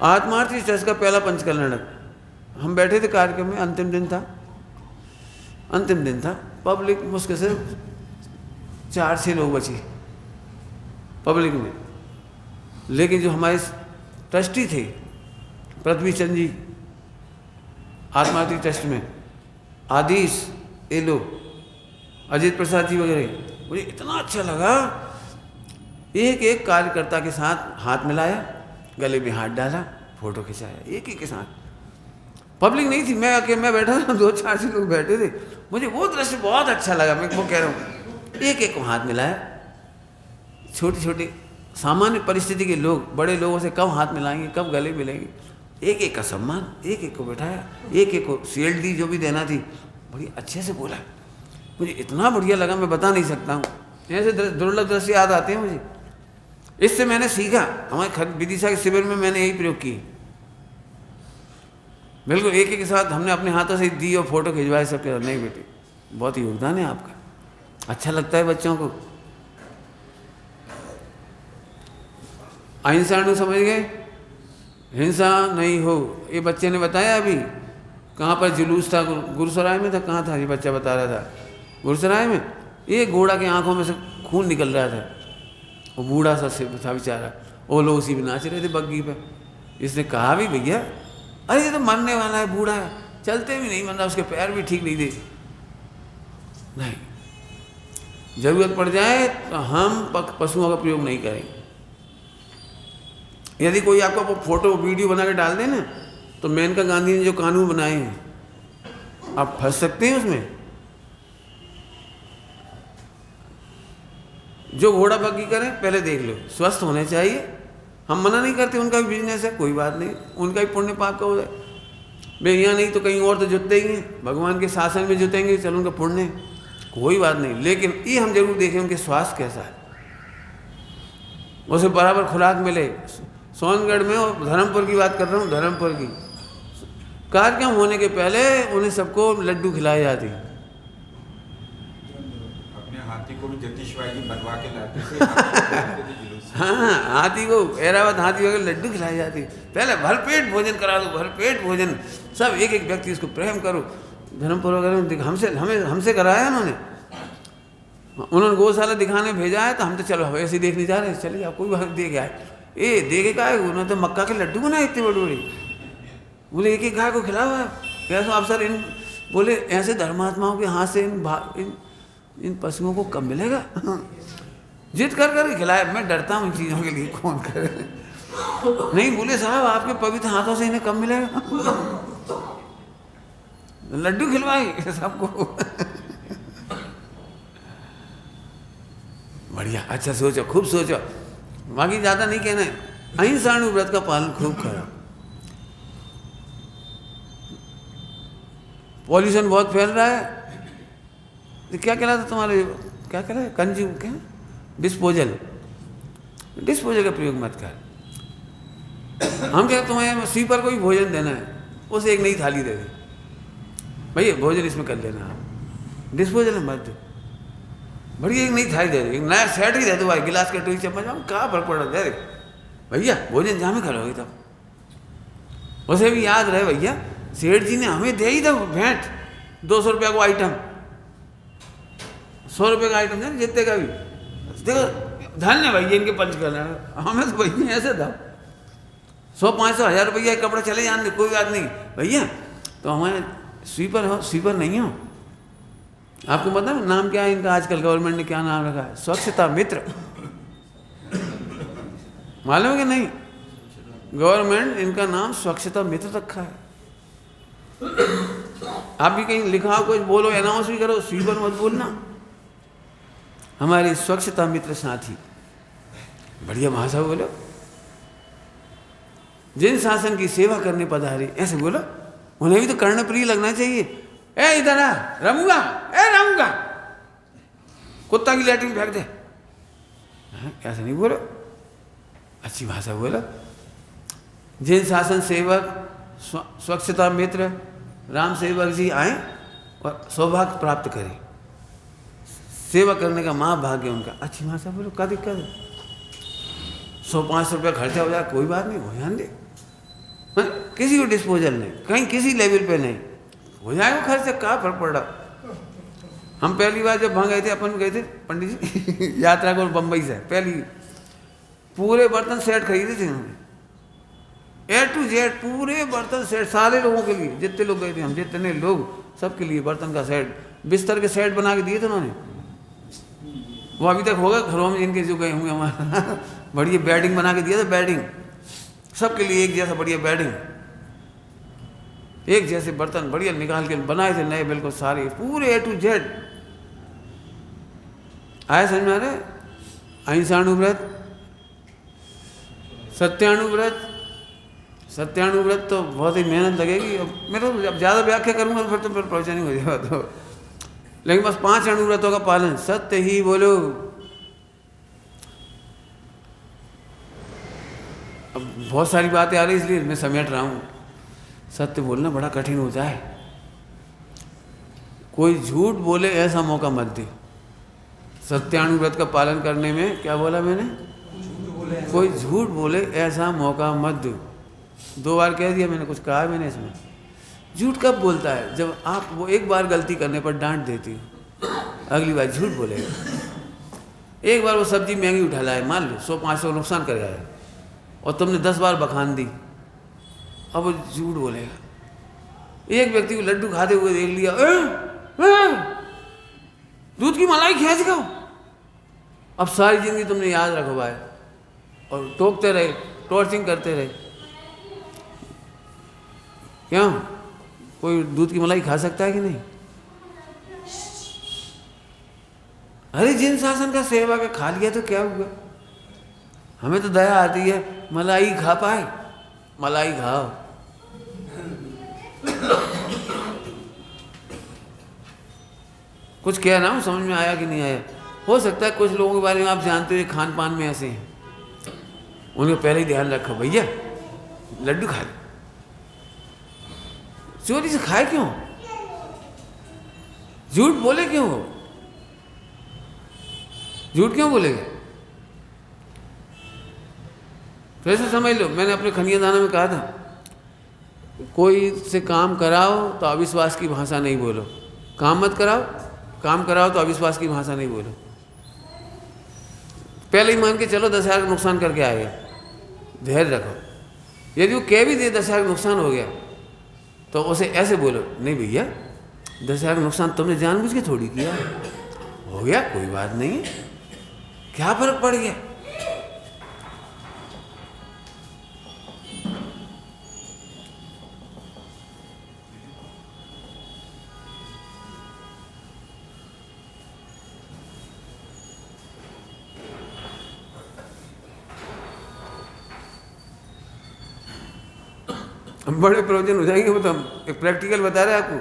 आत्मार्थी ट्रस्ट का पहला पंचकल्याणक, हम बैठे थे कार्यक्रम में, अंतिम दिन था, पब्लिक मुश्किल से 4-6 लोग बची पब्लिक में। लेकिन जो हमारे ट्रस्टी थे पृथ्वी चंद जी, आत्मार्थी ट्रस्ट में, आदिश, ये लोग, अजीत प्रसाद जी वगैरह, मुझे इतना अच्छा लगा। एक एक कार्यकर्ता के साथ हाथ मिलाया, गले में हाथ डाला, फोटो खिंचाया, एक के साथ। पब्लिक नहीं थी, मैं बैठा था, 2-4 लोग बैठे थे। मुझे वो दृश्य बहुत अच्छा लगा। मैं वो कह रहा हूँ, एक को हाथ मिलाया। छोटे छोटे सामान्य परिस्थिति के लोग बड़े लोगों से कब हाथ मिलाएंगे, कब गले मिलेंगे, एक का सम्मान, एक को बैठाया, एक को शील्ड दी, जो भी देना थी, बड़ी अच्छे से बोला। मुझे इतना बढ़िया लगा, मैं बता नहीं सकता हूँ। ऐसे दुर्लभ दृश्य याद आते हैं मुझे। इससे मैंने सीखा, हमारे विदिशा के शिविर में मैंने यही प्रयोग की। बिल्कुल एक के साथ हमने अपने हाथों से दी और फोटो खिंचवाए सब। नहीं बेटे, बहुत योगदान है आपका, अच्छा लगता है बच्चों को। अहिंसा नहीं समझ गए, हिंसा नहीं हो। ये बच्चे ने बताया अभी, कहाँ पर जुलूस था, गुरुसराय में था, कहाँ था ये बच्चा बता रहा था, गुरुसराय में। ये घोड़ा के आंखों में से खून निकल रहा था, वो बूढ़ा सा सिर था बेचारा, वो लोग उसी में नाच रहे थे बग्गी पे। इसने कहा भी भैया, अरे ये तो मरने वाला है, बूढ़ा है, चलते भी नहीं, मतलब उसके पैर भी ठीक नहीं थे। नहीं, जरूरत पड़ जाए तो हम पशुओं का प्रयोग नहीं करेंगे। यदि कोई आपको फोटो वीडियो बना के डाल दे ना, तो मेनका गांधी ने जो कानून बनाए हैं, आप फंस सकते हैं उसमें। जो घोड़ा बग्गी करें पहले देख लो, स्वस्थ होने चाहिए। हम मना नहीं करते, उनका भी बिजनेस है, कोई बात नहीं, उनका भी पुण्य पाप का हो जाए। भाई यहाँ नहीं तो कहीं और तो जुटते ही हैं, भगवान के शासन में जुटेंगे, चलो उनका पुण्य, कोई बात नहीं। लेकिन ये हम जरूर देखें उनके स्वास्थ्य कैसा है, उसे बराबर खुराक मिले। सोनगढ़ में और धर्मपुर की बात कर रहा हूँ, धर्मपुर की कार्यक्रम होने के पहले उन्हें सबको लड्डू खिलाए जाते हैं। अपने हाथी को भी जगदीश भाई जी बनवा के लाते थे। हाँ, हाथी को ऐरावत हाथी वगैरह लड्डू खिलाए जाते, पहले भरपेट भोजन करा दो, भरपेट भोजन, सब एक एक व्यक्ति इसको प्रेम करो। धर्मपुर वगैरह में हमसे कराया उन्होंने गौशाला दिखाने भेजा है, तो हम तो चलो ऐसे ही देखने जा रहे हैं, चलिए आप कोई बात देख आए। ये देखे का है, उन्होंने तो मक्का के लड्डू बनाए इतने बड़ी बड़ी, बोले एक एक गाय को खिलाओ आप, कैसा अवसर इन, बोले ऐसे धर्मात्माओं के हाथ से इन पशुओं को कब मिलेगा। जिद कर कर खिलाए, मैं डरता हूँ इन चीज़ों के लिए, कौन करे। नहीं, बोले साहब आपके पवित्र हाथों से इन्हें कब मिलेगा, लड्डू खिलवाए सबको। बढ़िया, अच्छा सोचो, खूब सोचो, बाकी ज़्यादा नहीं कहना है। अहिंसाणु व्रत का पालन खूब करो। पॉल्यूशन बहुत फैल रहा है, तो क्या कहलाता तुम्हारे, क्या कहला, कंज्यूम, क्या डिस्पोजल का प्रयोग मत कर। हम क्या, तुम्हें स्वीपर को भी भोजन देना है, उसे एक नई थाली दे दे, भैया भोजन इसमें कर लेना, आप डिस्पोजल में मत दो, बढ़िया एक नई थाली दे दो, एक नया सेट ही दे दो भाई, गिलास के टोई चम्मच, हम कहाँ फर्क पड़ रहा है भैया, भोजन जहाँ में करोगे तब। उसे भी याद रहे भैया, सेठ जी ने हमें दे ही था भेंट, 200 रुपया को आइटम, 100 रुपये का आइटम है जितने का भी, देखो धन्य भैया इनके पंच करना, हमें तो भैया ऐसे था 100, 500, 1000 रुपया कपड़ा चले जाने, कोई बात नहीं भैया। तो हमारे स्वीपर हो, स्वीपर नहीं हो, आपको पता है नाम क्या है इनका, आजकल गवर्नमेंट ने क्या नाम रखा है, स्वच्छता मित्र, मालूम है कि नहीं, गवर्नमेंट इनका नाम स्वच्छता मित्र रखा है। आप भी कहीं लिखा हो, कुछ बोलो, अनाउंस भी करो, स्वीपर मत बोलना, हमारे स्वच्छता मित्र साथी, बढ़िया भाषा बोलो। जिन शासन की सेवा करने पधारे, ऐसे बोलो, उन्हें भी तो कर्णप्रिय लगना चाहिए। ए इधर आ, रमूंगा, ए रमूंगा, कुत्ता की लैट्रिन फेंक दे, ऐसे नहीं बोलो, अच्छी भाषा बोलो। जिन शासन सेवक स्वच्छता मित्र राम सेवक जी आए और सौभाग्य प्राप्त करें, सेवा करने का महाभाग्य उनका, अच्छी भाषा बोलो, क्या दिक्कत है। 100-500 रुपया खर्चा हो जाए, कोई बात नहीं, हो जाने दे, किसी को डिस्पोजल नहीं, कहीं किसी लेवल पे नहीं, हो जाएगा खर्च, क्या फर्क पड़ रहा। हम पहली बार जब वहाँ गए थे, अपन गए थे पंडित जी यात्रा को बम्बई से, पहली पूरे बर्तन सेट खरीदे थे उन्होंने, A to Z पूरे बर्तन सेट, सारे लोगों के लिए, जितने लोग गए थे हम, जितने लोग, सबके लिए बर्तन का सेट, बिस्तर के सेट बना के दिए थे उन्होंने। वो अभी तक होगा घरों में जिनके जो गए होंगे हमारा, बढ़िया बेडिंग बना के दिया था, बेडिंग सबके लिए एक जैसा बढ़िया बेडिंग, एक जैसे बर्तन बढ़िया निकाल के बनाए थे नए, बिल्कुल सारे पूरे A to Z। आए समझ में आ रहे, अहिंसाणु व्रत, सत्याणु व्रत, सत्याणु व्रत तो बहुत ही मेहनत लगेगी, अब मेरे को जब ज़्यादा व्याख्या करूँगा तो फिर प्रवचन ही हो जाएगा, तो लेकिन बस 5 अणुव्रतों का पालन, सत्य ही बोलो। अब बहुत सारी बातें आ रही इसलिए मैं समेट रहा हूँ। सत्य बोलना बड़ा कठिन होता है, कोई झूठ बोले ऐसा मौका मत दे। सत्याणुव्रत का पालन करने में क्या बोला मैंने, कोई झूठ बोले ऐसा मौका मत दो। 2 बार कह दिया मैंने, कुछ कहा मैंने इसमें। झूठ कब बोलता है, जब आप वो एक बार गलती करने पर डांट देती हो, अगली बार झूठ बोलेगा। एक बार वो सब्जी महंगी उठा लाए, मान लो 100-500 नुकसान कर गया, और तुमने 10 बार बखान दी, अब वो झूठ बोलेगा। एक व्यक्ति को लड्डू खाते हुए देख लिया, दूध की मलाई खींच गो, अब सारी जिंदगी तुमने याद रखो भाई, और टोकते रहे, टॉर्चिंग करते रहे। क्यों, कोई दूध की मलाई खा सकता है कि नहीं? अरे जिन शासन का सेवा का खा लिया तो क्या हुआ, हमें तो दया आती है, मलाई खा पाए, मलाई खाओ। कुछ कह रहा हूँ, समझ में आया कि नहीं आया? हो सकता है कुछ लोगों के बारे में आप जानते हो खान पान में ऐसे हैं, उनका पहले ही ध्यान रखो, भैया लड्डू खा लो। चोरी से खाए क्यों? झूठ बोले क्यों? झूठ क्यों बोलेंगे? फिर से समझ लो, मैंने अपने खनिया दाना में कहा था, कोई से काम कराओ तो अविश्वास की भाषा नहीं बोलो, काम मत कराओ, काम कराओ तो अविश्वास की भाषा नहीं बोलो। पहले ही मान के चलो 10,000 का नुकसान करके आएगा, धैर्य रखो। यदि वो कह भी दे 10,000 का नुकसान हो गया तो उसे ऐसे बोलो, नहीं भैया 10,000 का नुकसान तुमने जानबूझ के थोड़ी किया, हो गया कोई बात नहीं है, क्या फर्क पड़ गया। हम बड़े प्रयोजन हो जाएंगे, वो तो हम एक प्रैक्टिकल बता रहे हैं आपको।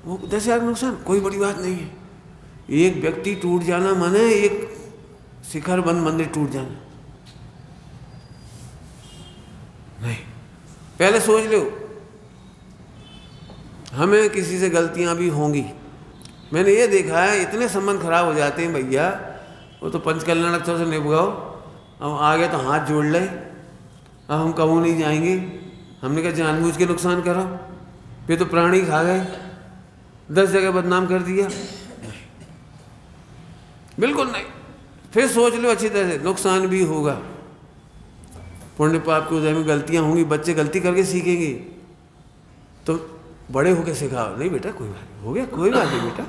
वो 10,000 नुकसान कोई बड़ी बात नहीं है। एक व्यक्ति टूट जाना माने एक शिखर बंद मंदिर टूट जाना नहीं। पहले सोच लो, हमें किसी से गलतियां भी होंगी। मैंने ये देखा है इतने संबंध खराब हो जाते हैं भैया, वो तो पंचकल्याण अक्षर से निभाओ, हम आगे तो हाथ जोड़ ले, अब हम कहीं नहीं जाएंगे। हमने कहा जानबूझ के नुकसान करो, फिर तो प्राणी खा गए, 10 जगह बदनाम कर दिया, बिल्कुल नहीं। फिर सोच लो अच्छी तरह से, नुकसान भी होगा, पुण्य पाप के उदय में गलतियां होंगी, बच्चे गलती करके सीखेंगे, तो बड़े होकर सिखाओ, नहीं बेटा कोई बात हो गया, कोई बात नहीं बेटा,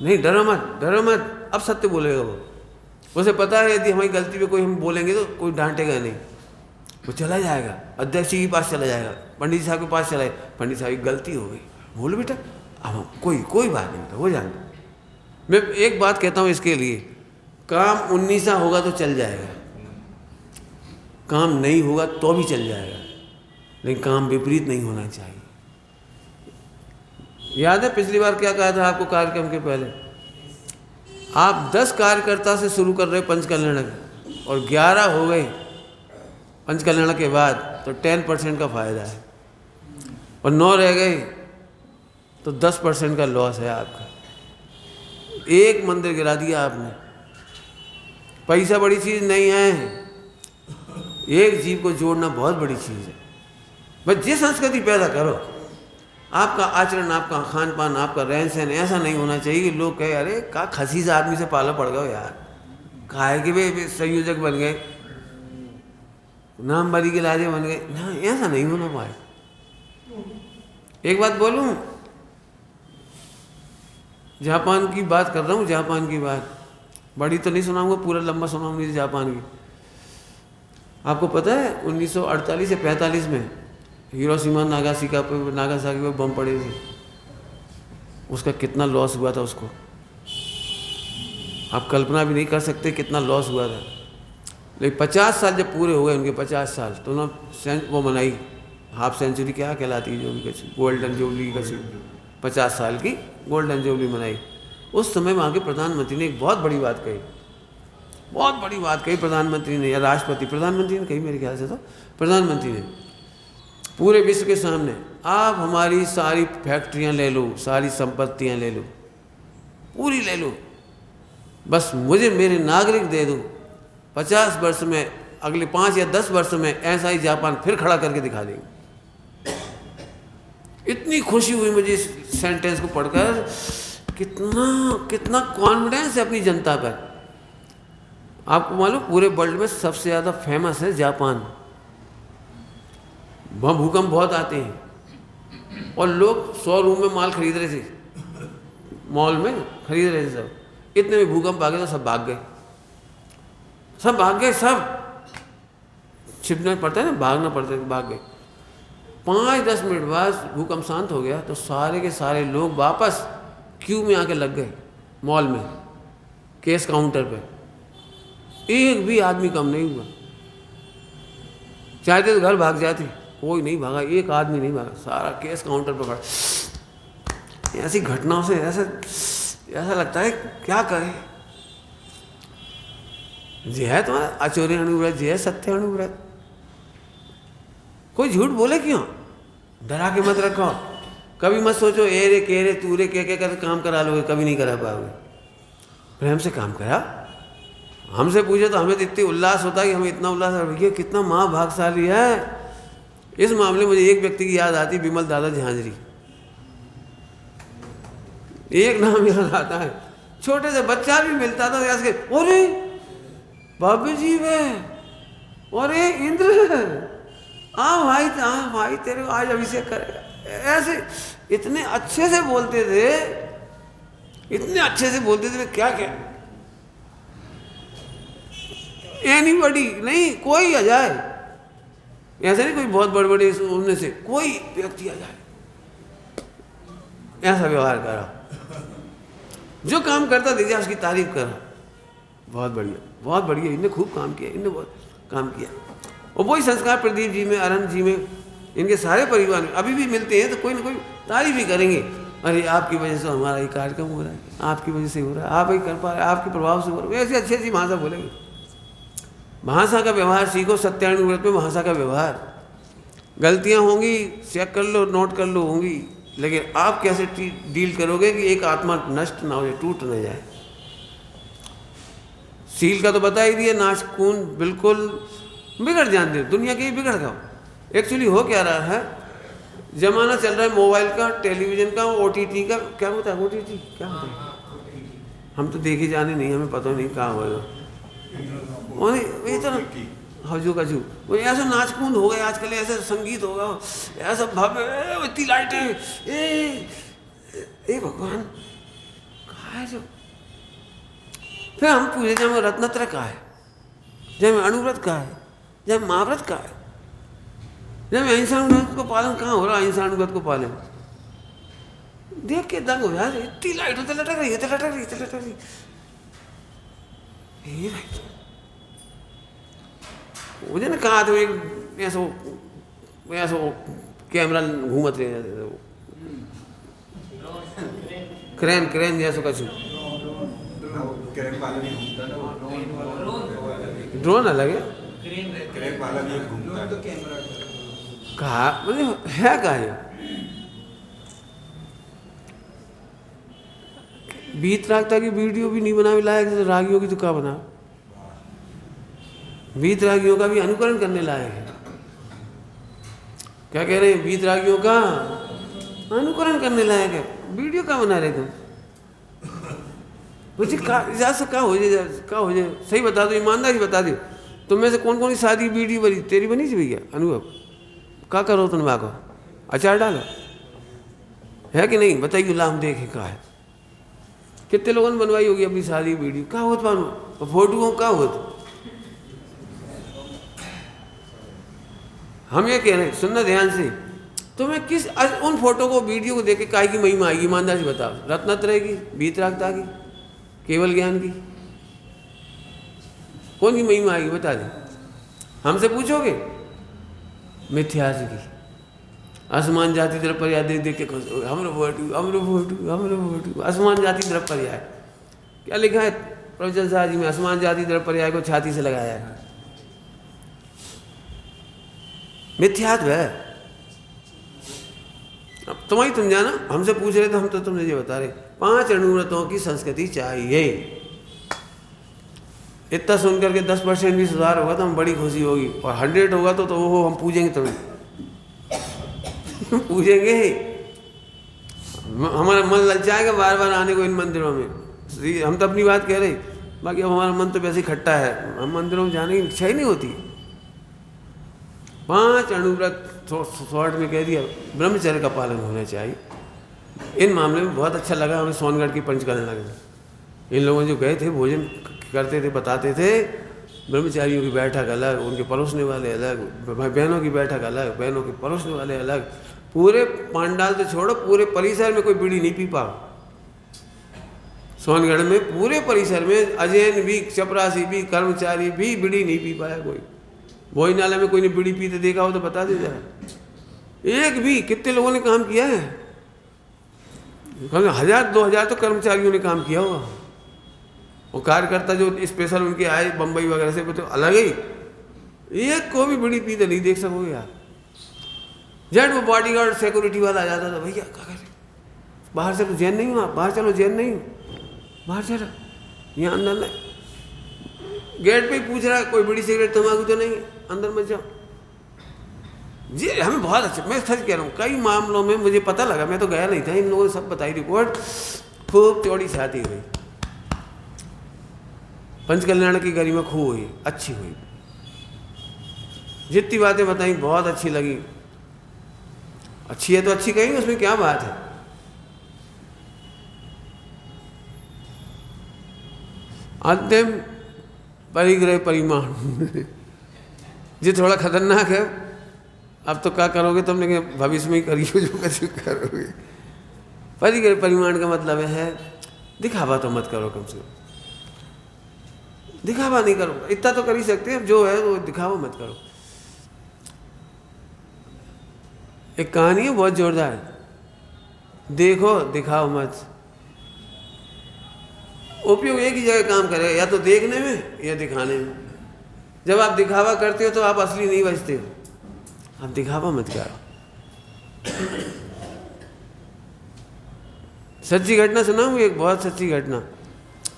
नहीं डरो मत, डरो मत। अब सत्य बोलेगा वो, उसे पता है यदि हमारी गलती पे कोई हम बोलेंगे तो कोई डांटेगा नहीं, वो चला जाएगा, अध्यक्ष जी के पास चला जाएगा, पंडित जी साहब के पास चला जाएगा, पंडित साहब की गलती हो गई, बोलो बेटा अब कोई बात नहीं बेटा, हो जाएगा। मैं एक बात कहता हूँ इसके लिए, काम 19 होगा तो चल जाएगा, काम नहीं होगा तो भी चल जाएगा, लेकिन काम विपरीत नहीं होना चाहिए। याद है पिछली बार क्या कहा था आपको कार्यक्रम के पहले? आप 10 कार्यकर्ता से शुरू कर रहे पंचकल्याण और 11 हो गए पंचकल्याण के बाद, तो 10% का फायदा है, और 9 रह गए तो 10% का लॉस है आपका। एक मंदिर गिरा दिया आपने। पैसा बड़ी चीज़ नहीं है, एक जीव को जोड़ना बहुत बड़ी चीज़ है। बस जिस संस्कृति पैदा करो, आपका आचरण, आपका खान पान, आपका रहन सहन ऐसा नहीं होना चाहिए कि लोग कहे अरे का खसीस आदमी से पाला पड़ गए यार, काहे कि वे संयोजक बन गए, नाम बरी के लाजे बन गए ना, ऐसा नहीं होना पाए। एक बात बोलूं, जापान की बात कर रहा हूँ, जापान की बात बड़ी तो नहीं सुनाऊंगा, पूरा लंबा सुनाऊंगी जापान की। आपको पता है 1948 से 45 में हिरोशिमा नागासाकी पे बम पड़े थे, उसका कितना लॉस हुआ था उसको, आप कल्पना भी नहीं कर सकते कितना लॉस हुआ था। लेकिन 50 साल जब पूरे हो गए उनके, 50 साल, तो उन्होंने वो मनाई, हाफ सेंचुरी क्या कहलाती है जो भी कची, गोल्डन जुबली कची, 50 साल की गोल्डन जुबली मनाई। उस समय वहाँ के प्रधानमंत्री ने एक बहुत बड़ी बात कही, बहुत बड़ी बात कही प्रधानमंत्री ने, या राष्ट्रपति, प्रधानमंत्री ने कही मेरे ख्याल से, तो प्रधानमंत्री ने पूरे विश्व के सामने, आप हमारी सारी फैक्ट्रियाँ ले लो, सारी संपत्तियाँ ले लो, पूरी ले लो, बस मुझे मेरे नागरिक दे दो, 50 वर्ष में, अगले 5 या 10 वर्ष में ऐसा ही जापान फिर खड़ा करके दिखा देंगे। इतनी खुशी हुई मुझे इस सेंटेंस को पढ़कर, कितना कॉन्फिडेंस है अपनी जनता पर। आपको मालूम पूरे वर्ल्ड में सबसे ज़्यादा फेमस है जापान, वहाँ भूकंप बहुत आते हैं और लोग 100 रूम में माल खरीद रहे थे, मॉल में खरीद रहे थे सब, इतने में भूकंप आ गया तो सब भाग गए, सब भाग गए, सब छिपना पड़ता है ना, भागना पड़ता है, भाग गए। 5-10 मिनट बाद भूकंप शांत हो गया तो सारे के सारे लोग वापस क्यू में आके लग गए, मॉल में कैश काउंटर पे, एक भी आदमी कम नहीं हुआ। चाहते तो घर भाग जाते, कोई नहीं भागा, एक आदमी नहीं भागा, सारा कैश काउंटर पर खड़ा, ऐसी घटनाओं से ऐसा लगता है क्या करें। जे है तुम्हारा आचौर्य अनुव्रत, जे है सत्य अनुव्रत। कोई झूठ बोले क्यों? डरा के मत रखो। कभी मत सोचो ए रे के रे तू रे कह कर काम करा लोगे, कभी नहीं करा पाओगे। प्रेम से काम करा। हमसे पूछे तो हमें तो इतनी उल्लास होता है कि हमें इतना उल्लास है कि कितना माँ भागशाली है। इस मामले में मुझे एक व्यक्ति की याद आती, विमल दादा झांझरी। एक नाम याद आता है, छोटे से बच्चा भी मिलता था ऐसे, अरे बाबू जी वे, अरे इंद्र आ भाई तेरे को आज अभिषेक करेगा। ऐसे इतने अच्छे से बोलते थे, इतने अच्छे से बोलते थे। क्या क्या एनीबॉडी नहीं, कोई आ जाए, ऐसा नहीं कोई बहुत बड़े बड़े उनमें से कोई व्यक्ति आ जाए, ऐसा व्यवहार करा। जो काम करता दिखा उसकी तारीफ करा, बहुत बढ़िया बहुत बढ़िया, इनने खूब काम किया, इनने बहुत काम किया। और वही संस्कार प्रदीप जी में, अरन जी में, इनके सारे परिवार में अभी भी मिलते हैं तो कोई ना कोई तारीफ ही करेंगे। अरे आपकी वजह से हमारा ये कार्यक्रम हो रहा है, आपकी वजह से हो रहा है, आप ही कर पा रहे, आपके प्रभाव से हो रहा है। ऐसी अच्छी अच्छी भाषा बोलेंगे। भाषा का व्यवहार सीखो, सत्यानुव्रत में भाषा का व्यवहार। गलतियाँ होंगी, चेक कर लो, नोट कर लो, होंगी, लेकिन आप कैसे डील करोगे कि एक आत्मा नष्ट ना हो जाए, टूट ना जाए। सील का तो बता ही दिया, नाचकून बिल्कुल बिगड़ जाते, दुनिया के ही बिगड़ गया। एक्चुअली हो क्या रहा है, जमाना चल रहा है मोबाइल का, टेलीविजन का, OTT का। क्या होता है OTT? क्या होता है? हम तो देखे जाने नहीं, हमें पता नहीं कहाँ होगा। तो हजू का जू वो ऐसा नाचकून हो गया आजकल, ऐसा संगीत होगा, ऐसा भव्य, इतनी लाइटें, ए भगवान कहाँ है जो। फिर हम पूछे जब रत्नत्र का है, जब अनुव्रत का है, जब महाव्रत का है, जब अहिंसानुव्रत को पालन कहाँ हो रहा? अहिंसानुव्रत को पालन देख के दंग हो यार, इतनी लाइट होते लटक रही है, लटक रही। मुझे ना कहा तो एक ऐसा कैमरा घूमत रहे, क्रेन जैसा कछु, ड्रोन अलग है, कहा मतलब है कहा है। बीत रागता की वीडियो भी नहीं बनावे लायक, तो रागियों की तो क्या बना। बीत रागियों का भी अनुकरण करने लायक है। क्या कह रहे हैं? बीत रागियों का अनुकरण करने लायक है, वीडियो क्या बना रहे तुम? मुझे क्या हो जाए, सही बता दो, ईमानदारी बता दो, तुम में से कौन कौन सी शादी वीडियो बनी? तेरी बनी थी भैया अनुभव? क्या करो तुम बाको अचार डालो है कि नहीं? बताइए ला हम देखे कहा है। कितने लोगों ने बनवाई होगी अपनी शादी वीडियो? क्या होत मानो फोटो क्या होत? हम ये कह रहे हैं, सुनना ध्यान से, तुम्हें किस उन फोटो को वीडियो को देख के काय की महिमा आएगी? ईमानदारी से बताओ। रत्नत्रय की, बीतरागता की, केवल ज्ञान की, कौन सी महिमा आएगी? बता दे। हमसे पूछोगे मिथ्यास की, आसमान जाति द्रव पर्याय देख देख के हमरो फोटू आसमान जाति द्रव पर्याय। क्या लिखा है प्रवचन साहब जी में? आसमान जाति द्रव पर्याय को छाती से लगाया है। मिथ्यात्व है। अब तुम जाना, हमसे पूछ रहे तो हम तो तुमने ये बता रहे। 5 अनुव्रतों की संस्कृति चाहिए। इतना सुनकर के 10% भी सुधार होगा तो हम बड़ी खुशी होगी, और 100 होगा तो वो हम पूजेंगे तुम्हें पूजेंगे। हमारा मन ललचाएगा बार बार आने को इन मंदिरों में। हम तो अपनी बात कह रहे, बाकी अब हमारा मन तो वैसे ही खट्टा है, हम मंदिरों में जाने की इच्छा ही नहीं होती। 5 अनुव्रत शॉर्ट में कह दिया, ब्रह्मचर्य का पालन होना चाहिए। इन मामले में बहुत अच्छा लगा हमें सोनगढ़ की पंचकर्म लगे। इन लोगों जो गए थे, भोजन करते थे, बताते थे ब्रह्मचारियों की बैठक अलग, उनके परोसने वाले अलग, बहनों की बैठक अलग, बहनों के परोसने वाले अलग। पूरे पांडाल तो छोड़ो, पूरे परिसर में कोई बीड़ी नहीं पी पाओ। सोनगढ़ में पूरे परिसर में अजैन भी, चपरासी भी, कर्मचारी भी बीड़ी नहीं पी पाया कोई। भोजनालय में कोई ने बीड़ी पीते देखा हो तो बता दे जरा, एक भी। कितने लोगों ने काम किया है? कम 1000-2000 तो कर्मचारियों ने काम किया होगा। वो कार्यकर्ता जो स्पेशल उनके आए बम्बई वगैरह से, वो तो अलग ही, एक को भी बड़ी पीते नहीं देख सकोगे यार। जेट वो बॉडीगार्ड सिक्योरिटी वाला आ जाता था, भैया क्या कर रहे, बाहर चलो, जैन नहीं हो आप, बाहर चलो, जैन नहीं हो, बाहर चलो, यहाँ अंदर नहीं। गेट पे ही पूछ रहा है कोई बीड़ी सिगरेट तंबाकू तो नहीं, अंदर मत जाओ जी। हमें बहुत अच्छा, मैं सच कह रहा हूँ, कई मामलों में मुझे पता लगा, मैं तो गया नहीं था, इन लोगों ने सब बताई रिपोर्ट, खूब चौड़ी छाती हुई, पंचकल्याण की गरिमा खूब हुई, अच्छी हुई, जितनी बातें बताई बहुत अच्छी लगी। अच्छी है तो अच्छी कहेंगे, उसमें क्या बात है। अंतिम परिग्रह परिमाण ये थोड़ा खतरनाक है। अब तो क्या करोगे तुम, लेकिन भविष्य में ही करिए जो कैसे करोगे। परिग्रह परिमाण का मतलब है दिखावा तो मत करो, कम से कम दिखावा नहीं करो, इतना तो कर ही सकते हैं, जो है वो दिखावा मत करो। एक कहानी है बहुत जोरदार, देखो दिखाओ मत। उपयोग एक ही जगह काम करेगा, या तो देखने में या दिखाने में। जब आप दिखावा करते हो तो आप असली नहीं बचते हो, आप दिखावा मत करो। सच्ची घटना सुनाऊं, एक बहुत सच्ची घटना।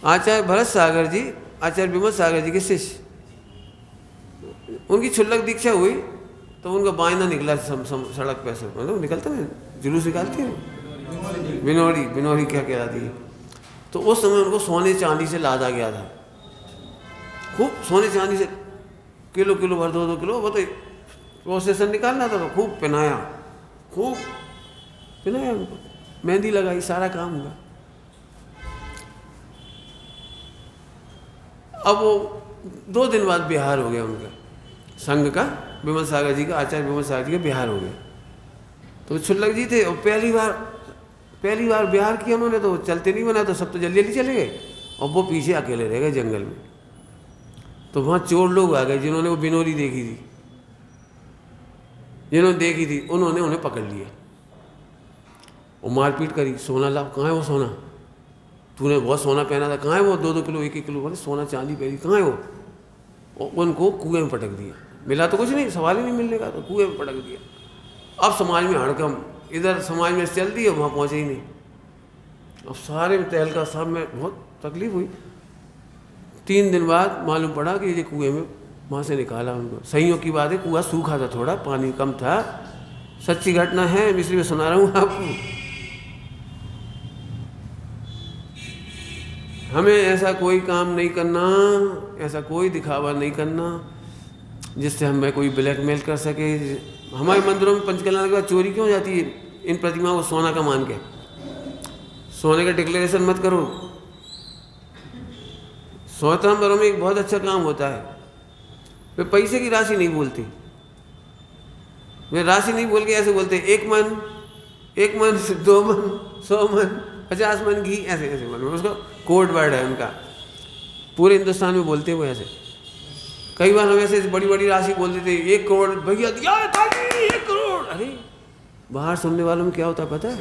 आचार्य भरत सागर जी, आचार्य विमल सागर जी के शिष्य, उनकी क्षुल्लक दीक्षा हुई तो उनका बायना निकला सड़क पे से, मतलब निकलता है, जुलूस निकालती है, बिनोरी, बिनोरी क्या कहलाती है। तो उस समय उनको सोने चांदी से लादा गया था, खूब सोने चांदी से, किलो किलो भर, 2-2 किलो, वो तो प्रोसेसन निकालना था, तो खूब पहनाया, खूब पहनाया उनको, मेहंदी लगाई, सारा काम हुआ। अब वो 2 दिन बाद बिहार हो गया उनका, संघ का, विमल सागर जी का, आचार्य विमल सागर जी का बिहार हो गया। तो क्षुल्लक जी थे, और पहली बार बिहार किया उन्होंने, तो चलते नहीं बना, तो सब तो जल्दी जल्दी चले गए, और वो पीछे अकेले रह गए जंगल में। तो वहाँ चोर लोग आ गए, जिन्होंने वो बिनोरी देखी थी, जिन्होंने देखी थी, उन्होंने उन्हें पकड़ लिया और मारपीट करी। सोना ला, कहाँ है वो सोना, तूने बहुत सोना पहना था, कहाँ है वो 2-2 किलो 1-1 किलो बोले सोना चांदी पहनी, कहाँ है वो। और उनको कुएं में पटक दिया, मिला तो कुछ नहीं, सवाल ही नहीं मिलने का, तो कुएं में पटक दिया। अब समाज में हड़कम, इधर समाज में चल दी, वहाँ पहुँचे ही नहीं। अब सारे में तहलका, सब में बहुत तकलीफ हुई। 3 दिन बाद मालूम पड़ा कि ये कुएं में वहाँ से निकाला उनको। सहीयों की बात है, कुआं सूखा था, थोड़ा पानी कम था, सच्ची घटना है, इसलिए मैं सुना रहा हूँ आपको। हमें ऐसा कोई काम नहीं करना, ऐसा कोई दिखावा नहीं करना जिससे हमें कोई ब्लैकमेल कर सके। हमारे मंदिरों में पंचकल्याण के बाद चोरी क्यों जाती है, इन प्रतिमाओं को सोना का मान के। सोने का डिक्लेरेशन मत करो। स्वतंत्र में एक बहुत अच्छा काम होता है, वे पैसे की राशि नहीं बोलती, वे राशि नहीं बोल के ऐसे बोलते 1 मन 2 मन 100 मन 50 मन घी, ऐसे ऐसे मन, उसका कोड वर्ड है उनका, पूरे हिंदुस्तान में बोलते हैं वो ऐसे। कई बार हम ऐसे बड़ी बड़ी राशि बोल देते, 1 करोड़ भैया दिया, 1 करोड़। अरे बाहर सुनने वालों में क्या होता है पता है,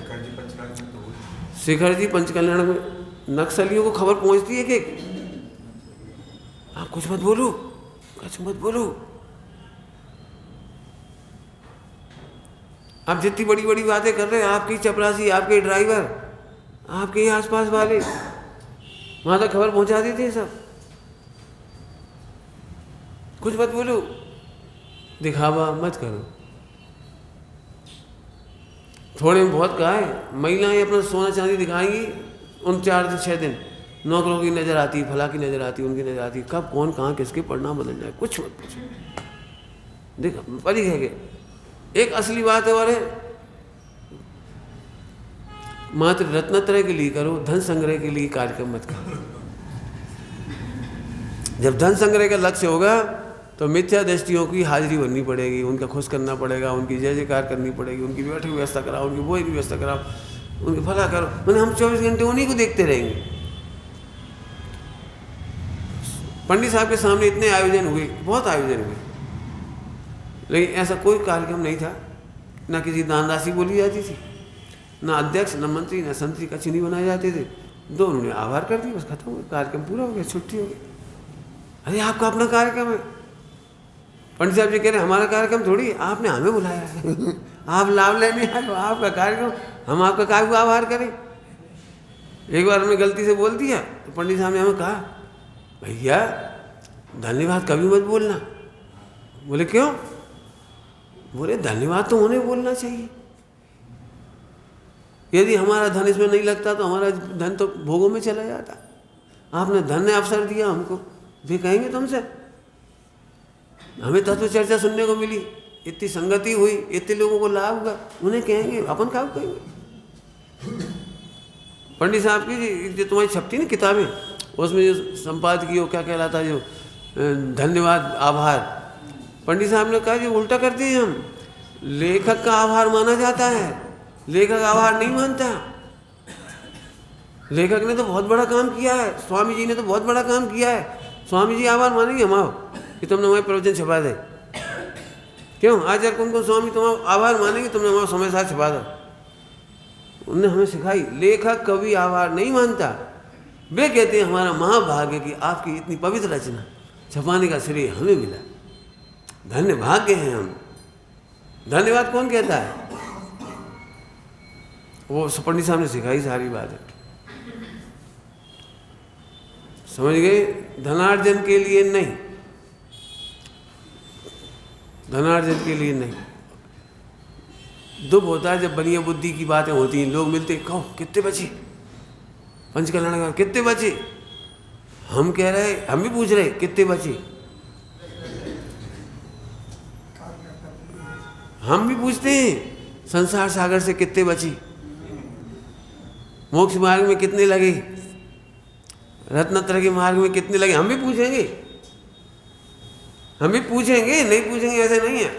शिखर जी पंचकल्याण में नक्सलियों को खबर पहुंचती है कि आप कुछ मत बोलो, कुछ मत बोलो। आप जितनी बड़ी बड़ी बातें कर रहे हैं, आपकी चपरासी, आपके ड्राइवर, आपके ही आसपास वाले वहां तक खबर पहुंचा देते हैं सब। कुछ मत बोलो, दिखावा मत करो। थोड़े में बहुत कहा है, महिलाएं अपना सोना चांदी दिखाएंगी उन 4-6 दिन, नौकरों की नज़र आती, फला की नज़र आती, उनकी नज़र आती, कब कौन कहाँ किसके परिणाम बदल जाए, कुछ मत पूछो। देखो परी है कि एक असली बात है, और है मात्र रत्नत्रय के लिए करो, धन संग्रह के लिए कार्यक्रम मत करो। जब धन संग्रह का लक्ष्य होगा तो मिथ्या दृष्टियों की हाजिरी बननी पड़ेगी, उनका खुश करना पड़ेगा, उनकी जय जयकार करनी पड़ेगी, उनकी बैठक व्यवस्था कराओ, उनकी वो व्यवस्था कराओ, उनकी भला करो। मैंने हम 24 घंटे उन्हीं को देखते रहेंगे। पंडित साहब के सामने इतने आयोजन हुए, बहुत आयोजन हुए, लेकिन ऐसा कोई कार्यक्रम नहीं था, ना किसी दान राशि बोली जाती थी, ना अध्यक्ष, न मंत्री, न संतरी, कच्छ नहीं बनाए जाते थे। दो उन्होंने आभार कर दिया, बस खत्म हो गया, कार्यक्रम पूरा हो गया, छुट्टी हो गई। अरे आपका अपना कार्यक्रम है। पंडित साहब जी कह रहे हमारा कार्यक्रम थोड़ी, आपने हमें बुलाया है आप लाभ लेने आए, आपका कार्यक्रम, हम आपका काय को आभार करें। एक बार हमने गलती से बोल दिया तो पंडित साहब ने हमें कहा, भैया धन्यवाद कभी मत बोलना। बोले क्यों? बोले धन्यवाद तो उन्हें बोलना चाहिए। यदि हमारा धन इसमें नहीं लगता तो हमारा धन तो भोगों में चला जाता। आपने धन्य अवसर दिया हमको, वे कहेंगे तुमसे। हमें तत्व चर्चा सुनने को मिली, इतनी संगति हुई, इतने लोगों को लाभ हुआ, उन्हें कहेंगे, अपन क्या कहेंगे। पंडित साहब की जो तुम्हारी छपती ना किताबें, उसमें जो संपादकीय क्या कहलाता है, जो धन्यवाद आभार, पंडित साहब ने कहा जो उल्टा करते हैं हम, लेखक का आभार माना जाता है, लेखक आभार नहीं मानता। लेखक ने तो बहुत बड़ा काम किया है, स्वामी जी ने तो बहुत बड़ा काम किया है, स्वामी जी आभार मानेंगे हम आओ कि तुमने हमारे प्रवचन छपा दे। क्यों? आचार्य कुमकुम स्वामी तुम आभार मानेंगे, तुमने हमारा समय साथ छपा दो। उन्होंने हमें सिखाई, लेखक कभी आभार नहीं मानता। वे कहते हैं हमारा महाभाग्य कि आपकी इतनी पवित्र रचना छपाने का श्रेय हमें मिला, धन्य भाग्य हैं हम। धन्यवाद कौन कहता है? वो पंडित साहब ने सिखाई सारी बात है, समझ गए? धनार्जन के लिए नहीं, धनार्जन के लिए नहीं। दुख होता है जब बनिया बुद्धि की बातें होती हैं, लोग मिलते कहो कितने बचे पंचकल्याण का, कितने बचे? हम कह रहे, हम भी पूछ रहे कितने बचे, हम भी पूछते हैं संसार सागर से कितने बचे, मोक्ष मार्ग में कितने लगे, रत्नत्रय के मार्ग में कितने लगे, हम भी पूछेंगे, हम भी पूछेंगे, नहीं पूछेंगे ऐसे नहीं है।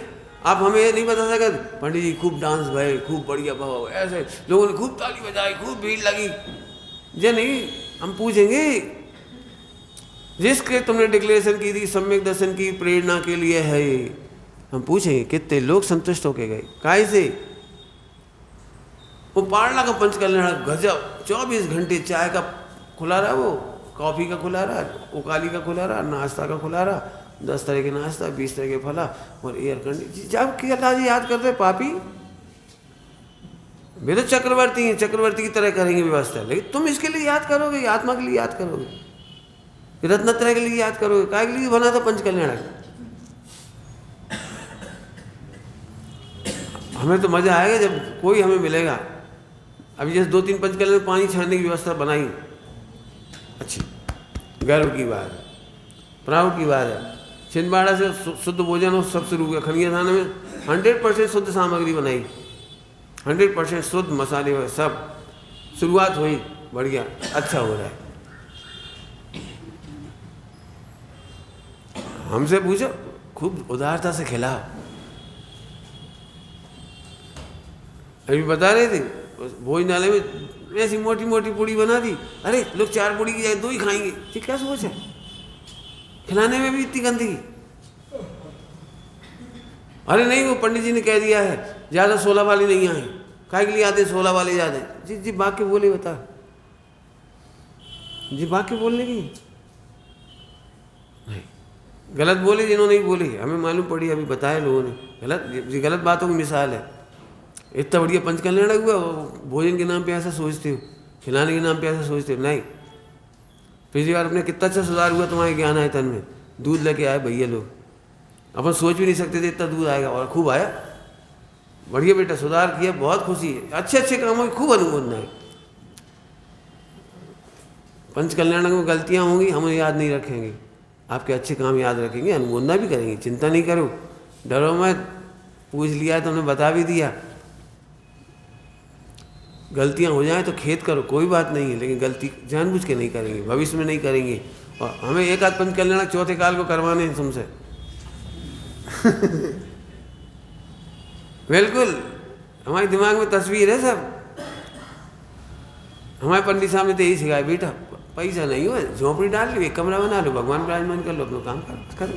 आप हमें ये नहीं बता सकते पंडित जी खूब डांस भय, खूब बढ़िया भाव, ऐसे लोगों ने खूब ताली बजाई, खूब भीड़ लगी, ये नहीं। हम पूछेंगे जिसके तुमने डिक्लेरेशन की थी सम्यक दर्शन की प्रेरणा के लिए है, हम पूछेंगे कितने लोग संतुष्ट होके गए, काहे से? वो पारला का पंचकल्याण गजब, 24 घंटे चाय का खुला रहा, वो कॉफ़ी का खुला रहा, उकाली का खुला रहा, नाश्ता का खुला रहा, 10 तरह के नाश्ता, 20 तरह के फला और एयर कंडीशन। जब क्या जी याद करते पापी, वे तो चक्रवर्ती हैं, चक्रवर्ती की तरह करेंगे व्यवस्था, लेकिन तुम इसके लिए याद करोगे, आत्मा के लिए याद करोगे, रत्नत्रय के लिए याद करोगे, काय के लिए बना था पंचकल्याण? हमें तो मज़ा आएगा जब कोई हमें मिलेगा। अभी जैसे 2-3 पंचकल्याण पानी छानने की व्यवस्था बनाई, अच्छी, गर्व की बात है, प्राउड की बात है। छिंदवाड़ा से शुद्ध भोजन और सब शुरू हुआ, खनिया थाने में 100% शुद्ध सामग्री बनाई, 100% शुद्ध मसाले हुए, सब शुरुआत हुई, बढ़िया, अच्छा हो रहा है। हमसे पूछो, खूब उदारता से खिलाओ। अभी बता रहे थे भोजनालय में ऐसी मोटी मोटी पूड़ी बना दी, अरे लोग 4 पूड़ी की जगह 2 ही खाएंगे, ये क्या सोच है? खिलाने में भी इतनी गंदगी। अरे नहीं, वो पंडित जी ने कह दिया है ज़्यादा 16 वाले नहीं आए, काय के लिए आते 16 वाले ज़्यादा। जी जी वाक्य बोले, बता जी, वाक्य बोलने की नहीं, गलत बोले जिन्होंने नहीं बोले, हमें मालूम पड़ी, अभी बताया लोगों ने, गलत बातों की मिसाल है। इतना बढ़िया पंचकल्याण हुआ, भोजन के नाम पे ऐसा सोचते हो, खिलाने के नाम पे ऐसा सोचते हो? नहीं। पिछली बार अपने कितना अच्छा सुधार हुआ तुम्हारे ज्ञान आयतन में, दूध लेके आए भैया लोग, अपन सोच भी नहीं सकते थे इतना दूध आएगा, और खूब आया, बढ़िया बेटा, सुधार किया, बहुत खुशी है, अच्छे अच्छे कामों की खूब अनुमोदना है। पंचकल्याण में गलतियाँ होंगी, हम याद नहीं रखेंगे, आपके अच्छे काम याद रखेंगे, अनुमोदना भी करेंगे, चिंता नहीं करो, डरो मत। पूछ लिया तो हमने बता भी दिया, गलतियां हो जाएं तो खेद करो, कोई बात नहीं है, लेकिन गलती जानबूझ के नहीं करेंगे, भविष्य में नहीं करेंगे। और हमें एक आध पंचकल्याण चौथे काल को करवाने हैं तुमसे बिल्कुल, हमारे दिमाग में तस्वीर है सब। हमारे पंडित साहब ने तो यही सिखाया, बेटा पैसा नहीं हो, झोंपड़ी डाल लो, एक कमरा बना लो, भगवान विराजमान कर लो, अपना काम करो,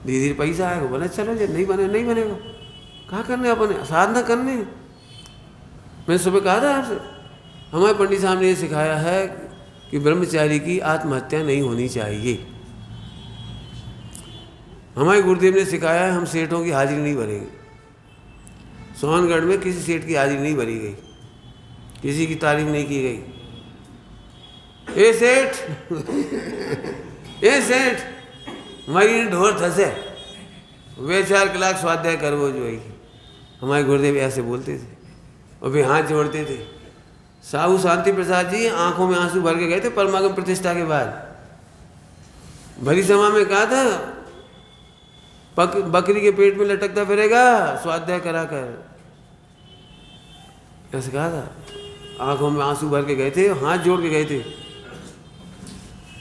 धीरे धीरे पैसा आएगा। बोला चलो, जब नहीं बने नहीं बनेगा, कहाँ करने, अपने साधना करने। मैं सुबह कहा था आपसे, हमारे पंडित साहब ने ये सिखाया है कि ब्रह्मचारी की आत्महत्या नहीं होनी चाहिए। हमारे गुरुदेव ने सिखाया है हम सेठों की हाजिरी नहीं भरेंगे। सोहनगढ़ में किसी सेठ की हाजिरी नहीं भरी गई, किसी की तारीफ नहीं की गई। ए सेठ ए सेठ मरी ढोर थसे वे 4 कलाक स्वाध्याय कर वो जो है। हमारे गुरुदेव ऐसे बोलते थे और वे हाथ जोड़ते थे। साहू शांति प्रसाद जी आंखों में आंसू भर के गए थे परमागम प्रतिष्ठा के बाद। भरी सभा में कहा था बकरी के पेट में लटकता फिरेगा स्वाध्याय करा कर, ऐसे कहा था। आंखों में आंसू भर के गए थे, हाथ जोड़ के गए थे।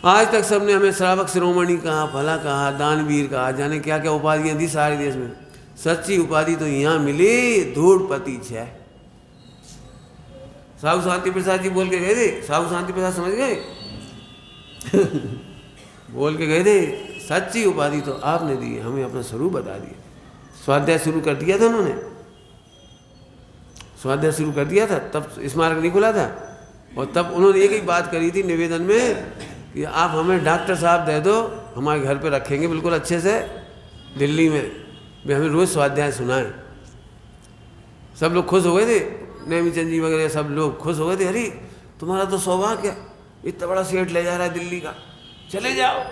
आज तक सबने हमें श्रावक शिरोमणि कहा, भला कहा, दानवीर कहा, जाने क्या क्या उपाधियां दी सारे देश में। सच्ची उपाधि तो यहाँ मिली धूड़पति छह। साहू शांति प्रसाद जी बोल के गए थे, साहू शांति प्रसाद समझ गए बोल के गए थे सच्ची उपाधि तो आपने दी, हमें अपना स्वरूप बता दिया। स्वाध्याय शुरू कर दिया था उन्होंने, स्वाध्याय शुरू कर दिया था, तब स्मारक नहीं खुला था। और तब उन्होंने एक ही बात करी थी निवेदन में कि आप हमें डॉक्टर साहब दे दो, हमारे घर पे रखेंगे बिल्कुल अच्छे से दिल्ली में, वे हमें रोज़ स्वाध्याय सुनाएं। सब लोग खुश हो गए थे, नेमीचंद जी वगैरह सब लोग खुश हो गए थे। अरे तुम्हारा तो सौभाग्य, इतना बड़ा सेठ ले जा रहा है दिल्ली का, चले जाओ।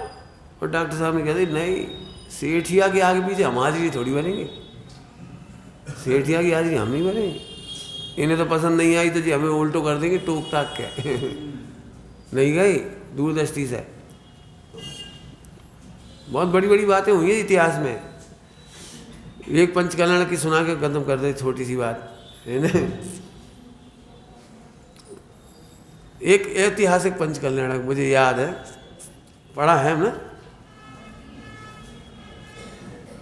और डॉक्टर साहब ने कहते नहीं, सेठिया के आगे पीछे हम हाजिरी थोड़ी बनेंगे, सेठिया की हाजिरी हम नहीं बनेंगे। इन्हें तो पसंद नहीं आई तो जी हमें उल्टो कर देंगे टोक टाक के नहीं गई दूरदृष्टि से। बहुत बड़ी बड़ी बातें हुई हैं इतिहास में। एक पंचकल्याण की सुना के खत्म कर दे, छोटी सी बात है ना। एक ऐतिहासिक पंचकल्याण मुझे याद है, पढ़ा है हमने।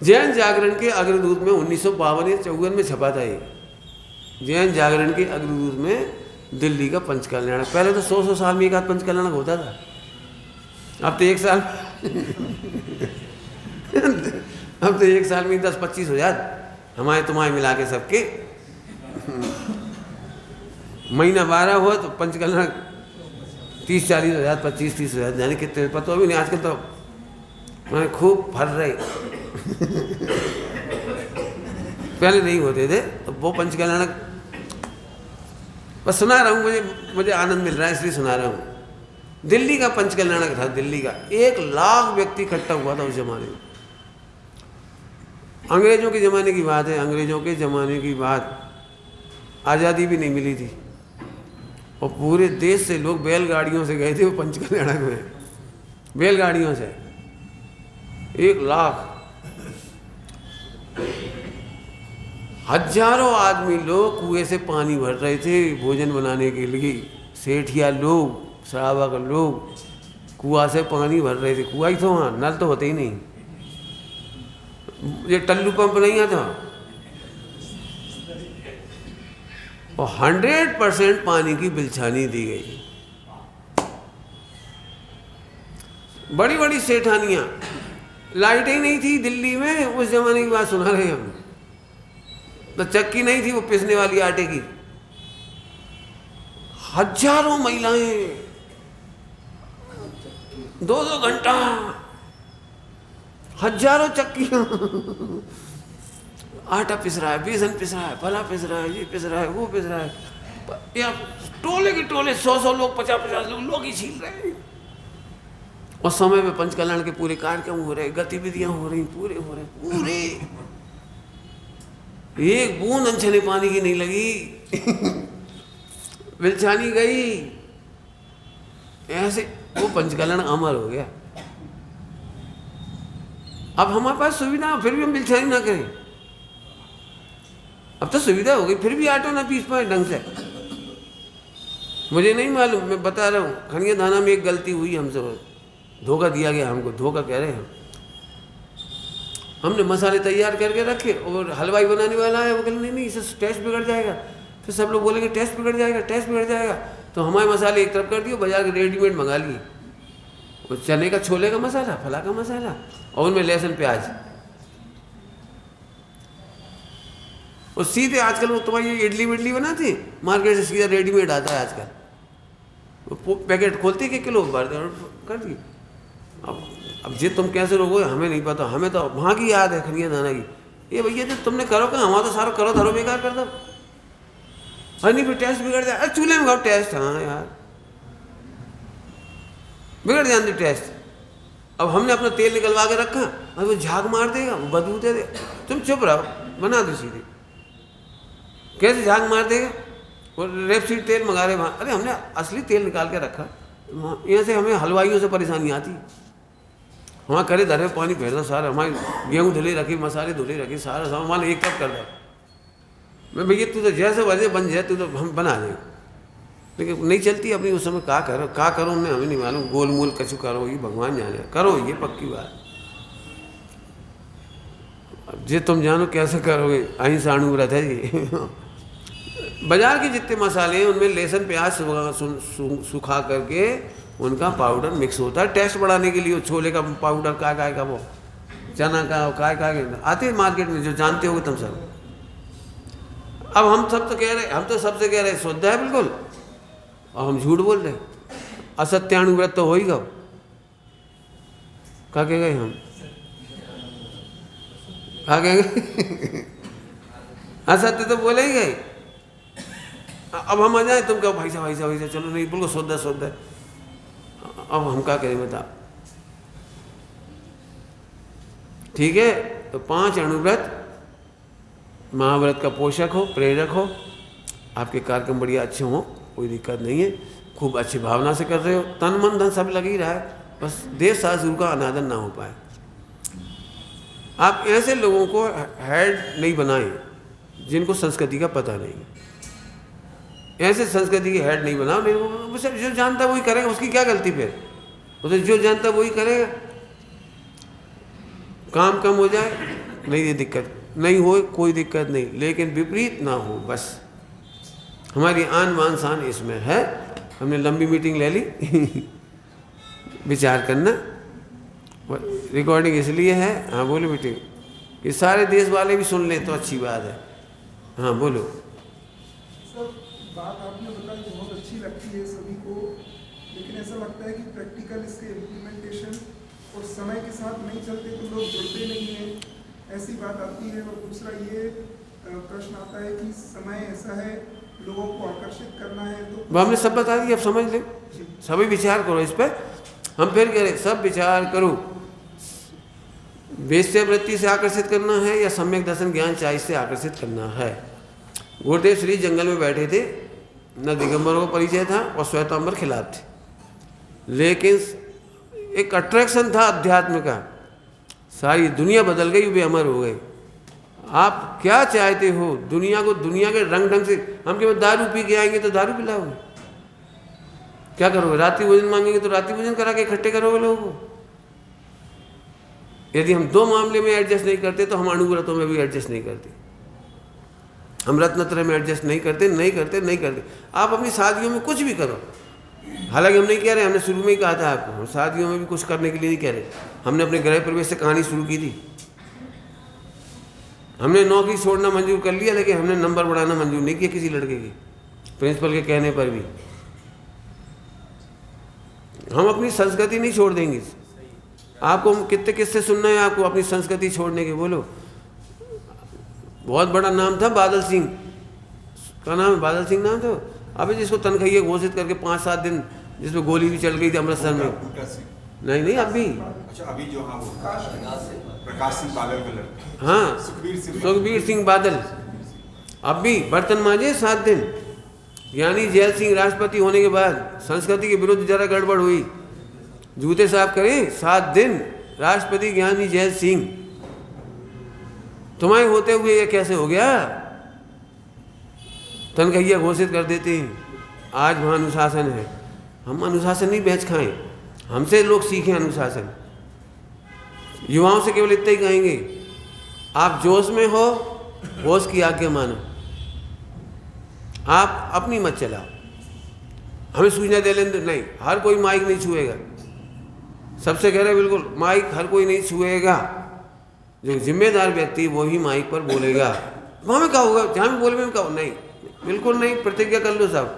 जैन जागरण के अग्रदूत में 1952 या 54 में छपा था ये। जैन जागरण के अग्रदूत में दिल्ली का पंचकल्याण। पहले तो 100 साल में एक आध पंचकल्याण होता था, अब तो एक साल अब तो एक साल में 10-25 हो जाते हमारे तुम्हारे मिला के सबके। महीना 12 हो तो पंचकल्याण 30-40 हो जाते, 25-30 हो जाते, जाने कितने पता भी नहीं। आजकल तो मैंने खूब फर रहे पहले नहीं होते थे। तो वो पंचकल्याण बस सुना रहा हूँ, मुझे आनंद मिल रहा है इसलिए सुना रहा हूँ। दिल्ली का पंचकल्याण था, दिल्ली का 1 लाख व्यक्ति इकट्ठा हुआ था उस जमाने में। अंग्रेजों के ज़माने की बात है, अंग्रेजों के ज़माने की बात, आज़ादी भी नहीं मिली थी। और पूरे देश से लोग बैलगाड़ियों से गए थे वो पंचकल्याण में, बैलगाड़ियों से 1 लाख। हजारों आदमी लोग कुएं से पानी भर रहे थे भोजन बनाने के लिए। सेठिया लोग, श्रावक लोग कुआं से पानी भर रहे थे। कुआं ही तो वहाँ, नल तो होते ही नहीं, ये टल्लू पंप नहीं आता। और 100% पानी की बिलछानी दी गई। बड़ी बड़ी सेठानियाँ, लाइटें ही नहीं थी दिल्ली में उस जमाने की बात सुना रहे हैं हम। तो चक्की नहीं थी वो पिसने वाली आटे की। हजारों महिलाएं 2-2 घंटा, हजारों चक्कियां आटा पिस रहा है, बेसन पिस रहा है, फला पिस रहा है, ये पिस रहा है, वो पिस रहा है। या टोले के टोले 100 लोग, 50 लोग ही छील रहे हैं। और समय में पंचकल्याण के पूरे कार्यक्रम हो रहे, गतिविधियां हो रही, पूरे हो रहे, पूरे। एक बूंद अनछने पानी की नहीं लगी बिलछानी गई ऐसे। वो पंचकल्याण अमर हो गया। अब हमारे पास सुविधा, फिर भी हम बिलछानी ना करें। अब तो सुविधा हो गई, फिर भी आटा ना पीस पाए ढंग से। मुझे नहीं मालूम, मैं बता रहा हूँ। खनिया दाना में एक गलती हुई हमसे, धोखा दिया गया हमको, धोखा कह रहे हैं। हमने मसाले तैयार करके रखे और हलवाई बनाने वाला है, वो कहते नहीं इससे टेस्ट बिगड़ जाएगा। फिर सब लोग बोलेंगे टेस्ट बिगड़ जाएगा, टेस्ट बिगड़ जाएगा। तो हमारे मसाले एक तरफ कर दिए, बाजार के रेडीमेड मंगा लिए, वो चने का, छोले का मसाला, फला का मसाला, और उनमें लहसुन प्याज। और सीधे आजकल वो तुम्हारी इडली विडली बनाती मार्केट से सीधा रेडीमेड आता है आजकल, वो पैकेट खोलती कि किलो भर दे और कर दी। अब जे तुम कैसे रोकोगे हमें नहीं पता, हमें तो वहाँ की याद है खनिया दाना की। ये भैया जो तुमने करो क्या, हमारा तो सारा करो धरो बेकार कर दो। अरे नहीं फिर टेस्ट बिगड़ जाए, अरे चूल्हे में खाओ टेस्ट, हाँ यार बिगड़ जाती टेस्ट। अब हमने अपना तेल निकलवा के रखा, अब वो झाग मार देगा, वो बदबू दे दे, तुम चुप रहो, बना दो सीधे। कैसे झाग मार देगा? और रेपसीड तेल मंगा रहे वहाँ, अरे हमने असली तेल निकाल के रखा। यहाँ से हमें हलवाइयों से परेशानी आती, वहाँ करे धरे पानी फेर दो सारा, हमारी गेहूँ धुली रखी, मसाले धुली रखी, सारा सामान एक कप कर दो। मैं भैया तू तो जैसे वजह बन जाए, तू तो हम बना दें, लेकिन नहीं चलती अपनी उस समय। का करो हमने, हमें नहीं मालूम, गोल मोल कछु करो, ये भगवान जाने, करो ये पक्की बात। अब जे तुम जानो कैसे करोगे, अहिंसाणु व्रत है ये। बाजार के जितने मसाले हैं उनमें लहसुन प्याज सुखा करके उनका पाउडर मिक्स होता है टेस्ट बढ़ाने के लिए। छोले का पाउडर काय का, वो चना का काय आते हैं मार्केट में, जो जानते होगे तुम सब। अब हम सब तो कह रहे, हम तो सबसे कह रहे शुद्ध है बिल्कुल, और हम झूठ बोल रहे। असत्यानुव्रत तो हो ही गो, क्या कह गए हम, क्या कह गए? असत्य तो बोले ही गए। अब हम आ जाए, तुम कहो भाई साहब चलो नहीं बिल्कुल शुद्ध है। अब हम क्या करें बता? ठीक है, तो 5 अणुव्रत महाव्रत का पोषक हो, प्रेरक हो, आपके कार्यक्रम बढ़िया अच्छे हों, कोई दिक्कत नहीं है, खूब अच्छी भावना से कर रहे हो, तन मन धन सब लग ही रहा है, बस देश शास्त्र का अनादर ना हो पाए। आप ऐसे लोगों को हेड नहीं बनाएं जिनको संस्कृति का पता नहीं, ऐसे संस्कृति की हेड नहीं बनाओ। नहीं, जो जानता वही करेगा, उसकी क्या गलती फिर? उसे जो जानता वही करेगा, काम कम हो जाए नहीं, ये दिक्कत नहीं हो, कोई दिक्कत नहीं, लेकिन विपरीत ना हो, बस हमारी आन बान शान इसमें है। हमने लंबी मीटिंग ले ली विचार करना, रिकॉर्डिंग इसलिए है। हाँ बोलो बेटे, कि सारे देश वाले भी सुन लें तो अच्छी बात है। हाँ बोलो। बात आपने बताई बहुत अच्छी लगती है सभी को, लेकिन ऐसा लगता है कि प्रैक्टिकल इसके इम्प्लीमेंटेशन और समय के साथ नहीं चलते तो लोग जुड़ते नहीं हैं, ऐसी बात आती है। और दूसरा ये प्रश्न आता है कि समय ऐसा है, लोगों को आकर्षित करना है, तो हमने सब बता दिया, अब समझ ले, सभी विचार करो इस पर। हम फिर कह रहे सब विचार करो, वेश्यावृत्ति से आकर्षित करना है या सम्यक दर्शन ज्ञान चाहिए से आकर्षित करना है। गुरुदेव श्री जंगल में बैठे थे, न दिगंबरों को परिचय था और श्वेतांबर खिलाफ थे, लेकिन एक अट्रैक्शन था अध्यात्म का, सारी दुनिया बदल गई, वे अमर हो गए। आप क्या चाहते हो? दुनिया को दुनिया के रंग ढंग से, हम केवल दारू पी के आएंगे तो दारू पिलाओगे, क्या करोगे? रात्रि भोजन मांगेंगे तो रात्रि भोजन करा के इकट्ठे करोगे लोगों को। यदि हम 2 मामले में एडजस्ट नहीं करते तो हम अणुव्रतों में भी एडजस्ट नहीं करते, हम रत्नत्रय में एडजस्ट नहीं करते। आप अपनी शादियों में कुछ भी करो, हालांकि हम नहीं कह रहे, हमने शुरू में ही कहा था आपको, हम शादियों में भी कुछ करने के लिए नहीं कह रहे। हमने अपने गृह प्रवेश से कहानी शुरू की थी, हमने नौकरी छोड़ना मंजूर कर लिया, लेकिन हमने नंबर बढ़ाना मंजूर नहीं किया किसी लड़के की, प्रिंसिपल के कहने पर भी। हम अपनी संस्कृति नहीं छोड़ देंगे। आपको कितने किस्से सुनना है आपको अपनी संस्कृति छोड़ने के? बोलो। बहुत बड़ा नाम था बादल सिंह, क्या नाम है? बादल सिंह नाम था। अबे जिसको तनखैया घोषित करके 5-7 दिन, जिसमें गोली भी चल गई थी अमृतसर में। नहीं अभी, अच्छा अभी जो, हाँ वो प्रकाश सिंह बादल का लड़का, हाँ सुखबीर सिंह बादल, अब भी बर्तन मांजे 7 दिन। ज्ञानी जैल सिंह राष्ट्रपति होने के बाद संस्कृति के विरुद्ध जरा गड़बड़ हुई, जूते साफ करे 7 दिन राष्ट्रपति ज्ञानी जैल सिंह। तुम्हारे होते हुए ये कैसे हो गया? तनखैया घोषित कर देते हैं। आज वहाँ अनुशासन है, हम अनुशासन नहीं बेच खाएं, हमसे लोग सीखें अनुशासन। युवाओं से केवल इतना ही कहेंगे, आप जोश में हो, होश की आज्ञा मानो, आप अपनी मत चलाओ, हमें सूचना दे लेने नहीं। हर कोई माइक नहीं छुएगा, सबसे कह रहे बिल्कुल माइक हर कोई नहीं छुएगा, जो जिम्मेदार व्यक्ति वो ही माइक पर बोलेगा। वहाँ में क्या होगा, जहाँ भी बोले में क्या हो, नहीं बिल्कुल नहीं, प्रतिज्ञा कर लो सब।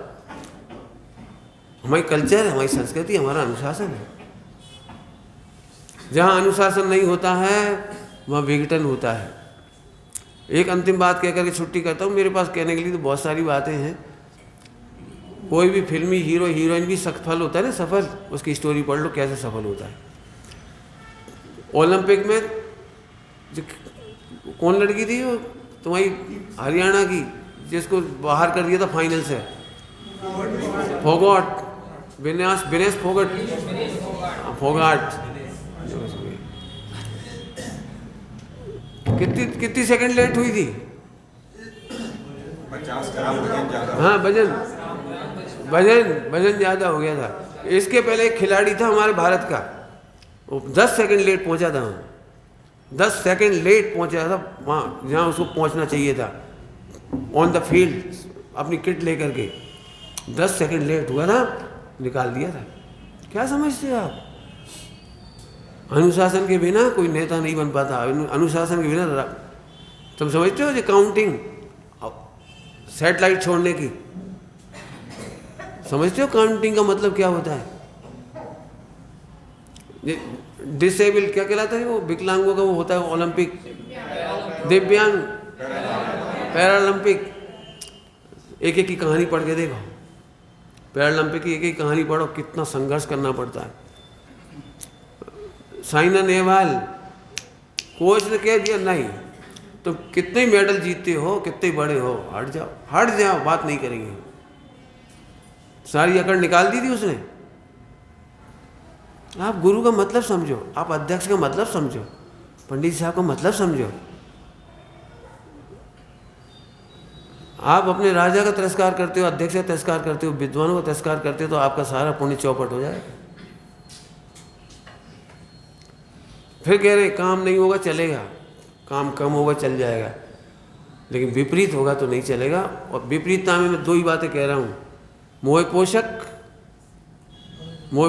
हमारी कल्चर है, हमारी संस्कृति, हमारा अनुशासन है। जहाँ अनुशासन नहीं होता है वहाँ विघटन होता है। एक अंतिम बात कह करके छुट्टी करता हूँ। मेरे पास कहने के लिए तो बहुत सारी बातें हैं। कोई भी फिल्मी हीरो हीरोइन भी सफल होता है ना, सफल, उसकी स्टोरी पढ़ लो कैसे सफल होता है। ओलंपिक में जो कौन लड़की थी वो तुम्हारी हरियाणा की, जिसको बाहर कर दिया था फाइनल से, फोगाट, विनेश फोगाट। कितनी सेकंड लेट हुई थी? 50 ग्राम वजन ज्यादा। हाँ, वजन ज़्यादा हो गया था। इसके पहले एक खिलाड़ी था हमारे भारत का, वो 10 सेकंड लेट पहुंचा था। 10 सेकंड लेट पहुंचा था वहाँ जहाँ उसको पहुंचना चाहिए था, ऑन द फील्ड, अपनी किट लेकर के। 10 सेकंड लेट हुआ था, निकाल दिया था। क्या समझते हो आप? अनुशासन के बिना कोई नेता नहीं बन पाता। अनुशासन के बिना तुम समझते हो जो काउंटिंग, सैटेलाइट छोड़ने की, समझते हो काउंटिंग का मतलब क्या होता है? डिसेबल क्या कहलाता है वो, विकलांगों का वो होता है ओलंपिक, दिव्यांग, पैरालंपिक। एक एक की कहानी पढ़ के देखो, पैरालंपिक की एक एक कहानी पढ़ो, कितना संघर्ष करना पड़ता है। साइना नेहवाल, कोच ने कह दिया नहीं तो कितने मेडल जीतते हो, कितने बड़े हो, हट जाओ, बात नहीं करेंगे। सारी अकड़ निकाल दी थी उसने। आप गुरु का मतलब समझो, आप अध्यक्ष का मतलब समझो, पंडित साहब का मतलब समझो। आप अपने राजा का तिरस्कार करते हो, अध्यक्ष का तिरस्कार करते हो, विद्वानों का तिरस्कार करते हो, तो आपका सारा पुण्य चौपट हो जाएगा। फिर कह रहे काम नहीं होगा चलेगा, काम कम होगा चल जाएगा, लेकिन विपरीत होगा तो नहीं चलेगा। और विपरीतता में मैं 2 ही बातें कह रहा हूँ, मोह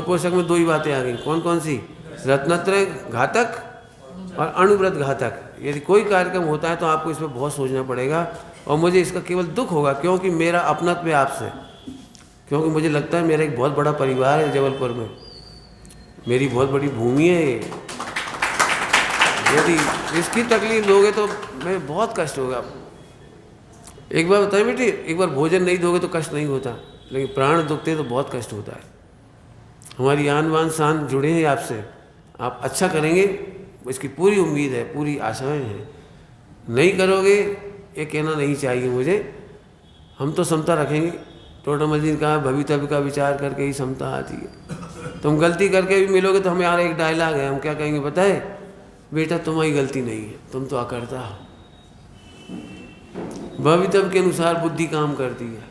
पोषक में 2 ही बातें आ गई। कौन कौन सी? रत्नत्रय घातक और अणुव्रत घातक। यदि कोई कार्यक्रम होता है तो आपको इस पर बहुत सोचना पड़ेगा। और मुझे इसका केवल दुख होगा, क्योंकि मेरा अपनत्व है आपसे, क्योंकि मुझे लगता है मेरा एक बहुत बड़ा परिवार है जबलपुर में, मेरी बहुत बड़ी भूमि है। यदि इसकी तकलीफ लोगे तो मैं बहुत कष्ट होगा। एक बार बताइए बेटी, एक बार भोजन नहीं दोगे तो कष्ट नहीं होता, लेकिन प्राण दुखते तो बहुत कष्ट होता है। हमारी आन बान शान जुड़े हैं आपसे, आप अच्छा करेंगे इसकी पूरी उम्मीद है, पूरी आशाएं हैं। नहीं करोगे ये कहना नहीं चाहिए मुझे। हम तो समता रखेंगे। टोटमल जी ने कहा भवितव्य का विचार करके ही समता आती है। तुम गलती करके भी मिलोगे तो हमें यार एक डायलॉग है, हम क्या कहेंगे बताए, बेटा तुम्हारी गलती नहीं है, तुम तो अकर्ता हो। भवितव्य के अनुसार बुद्धि काम करती है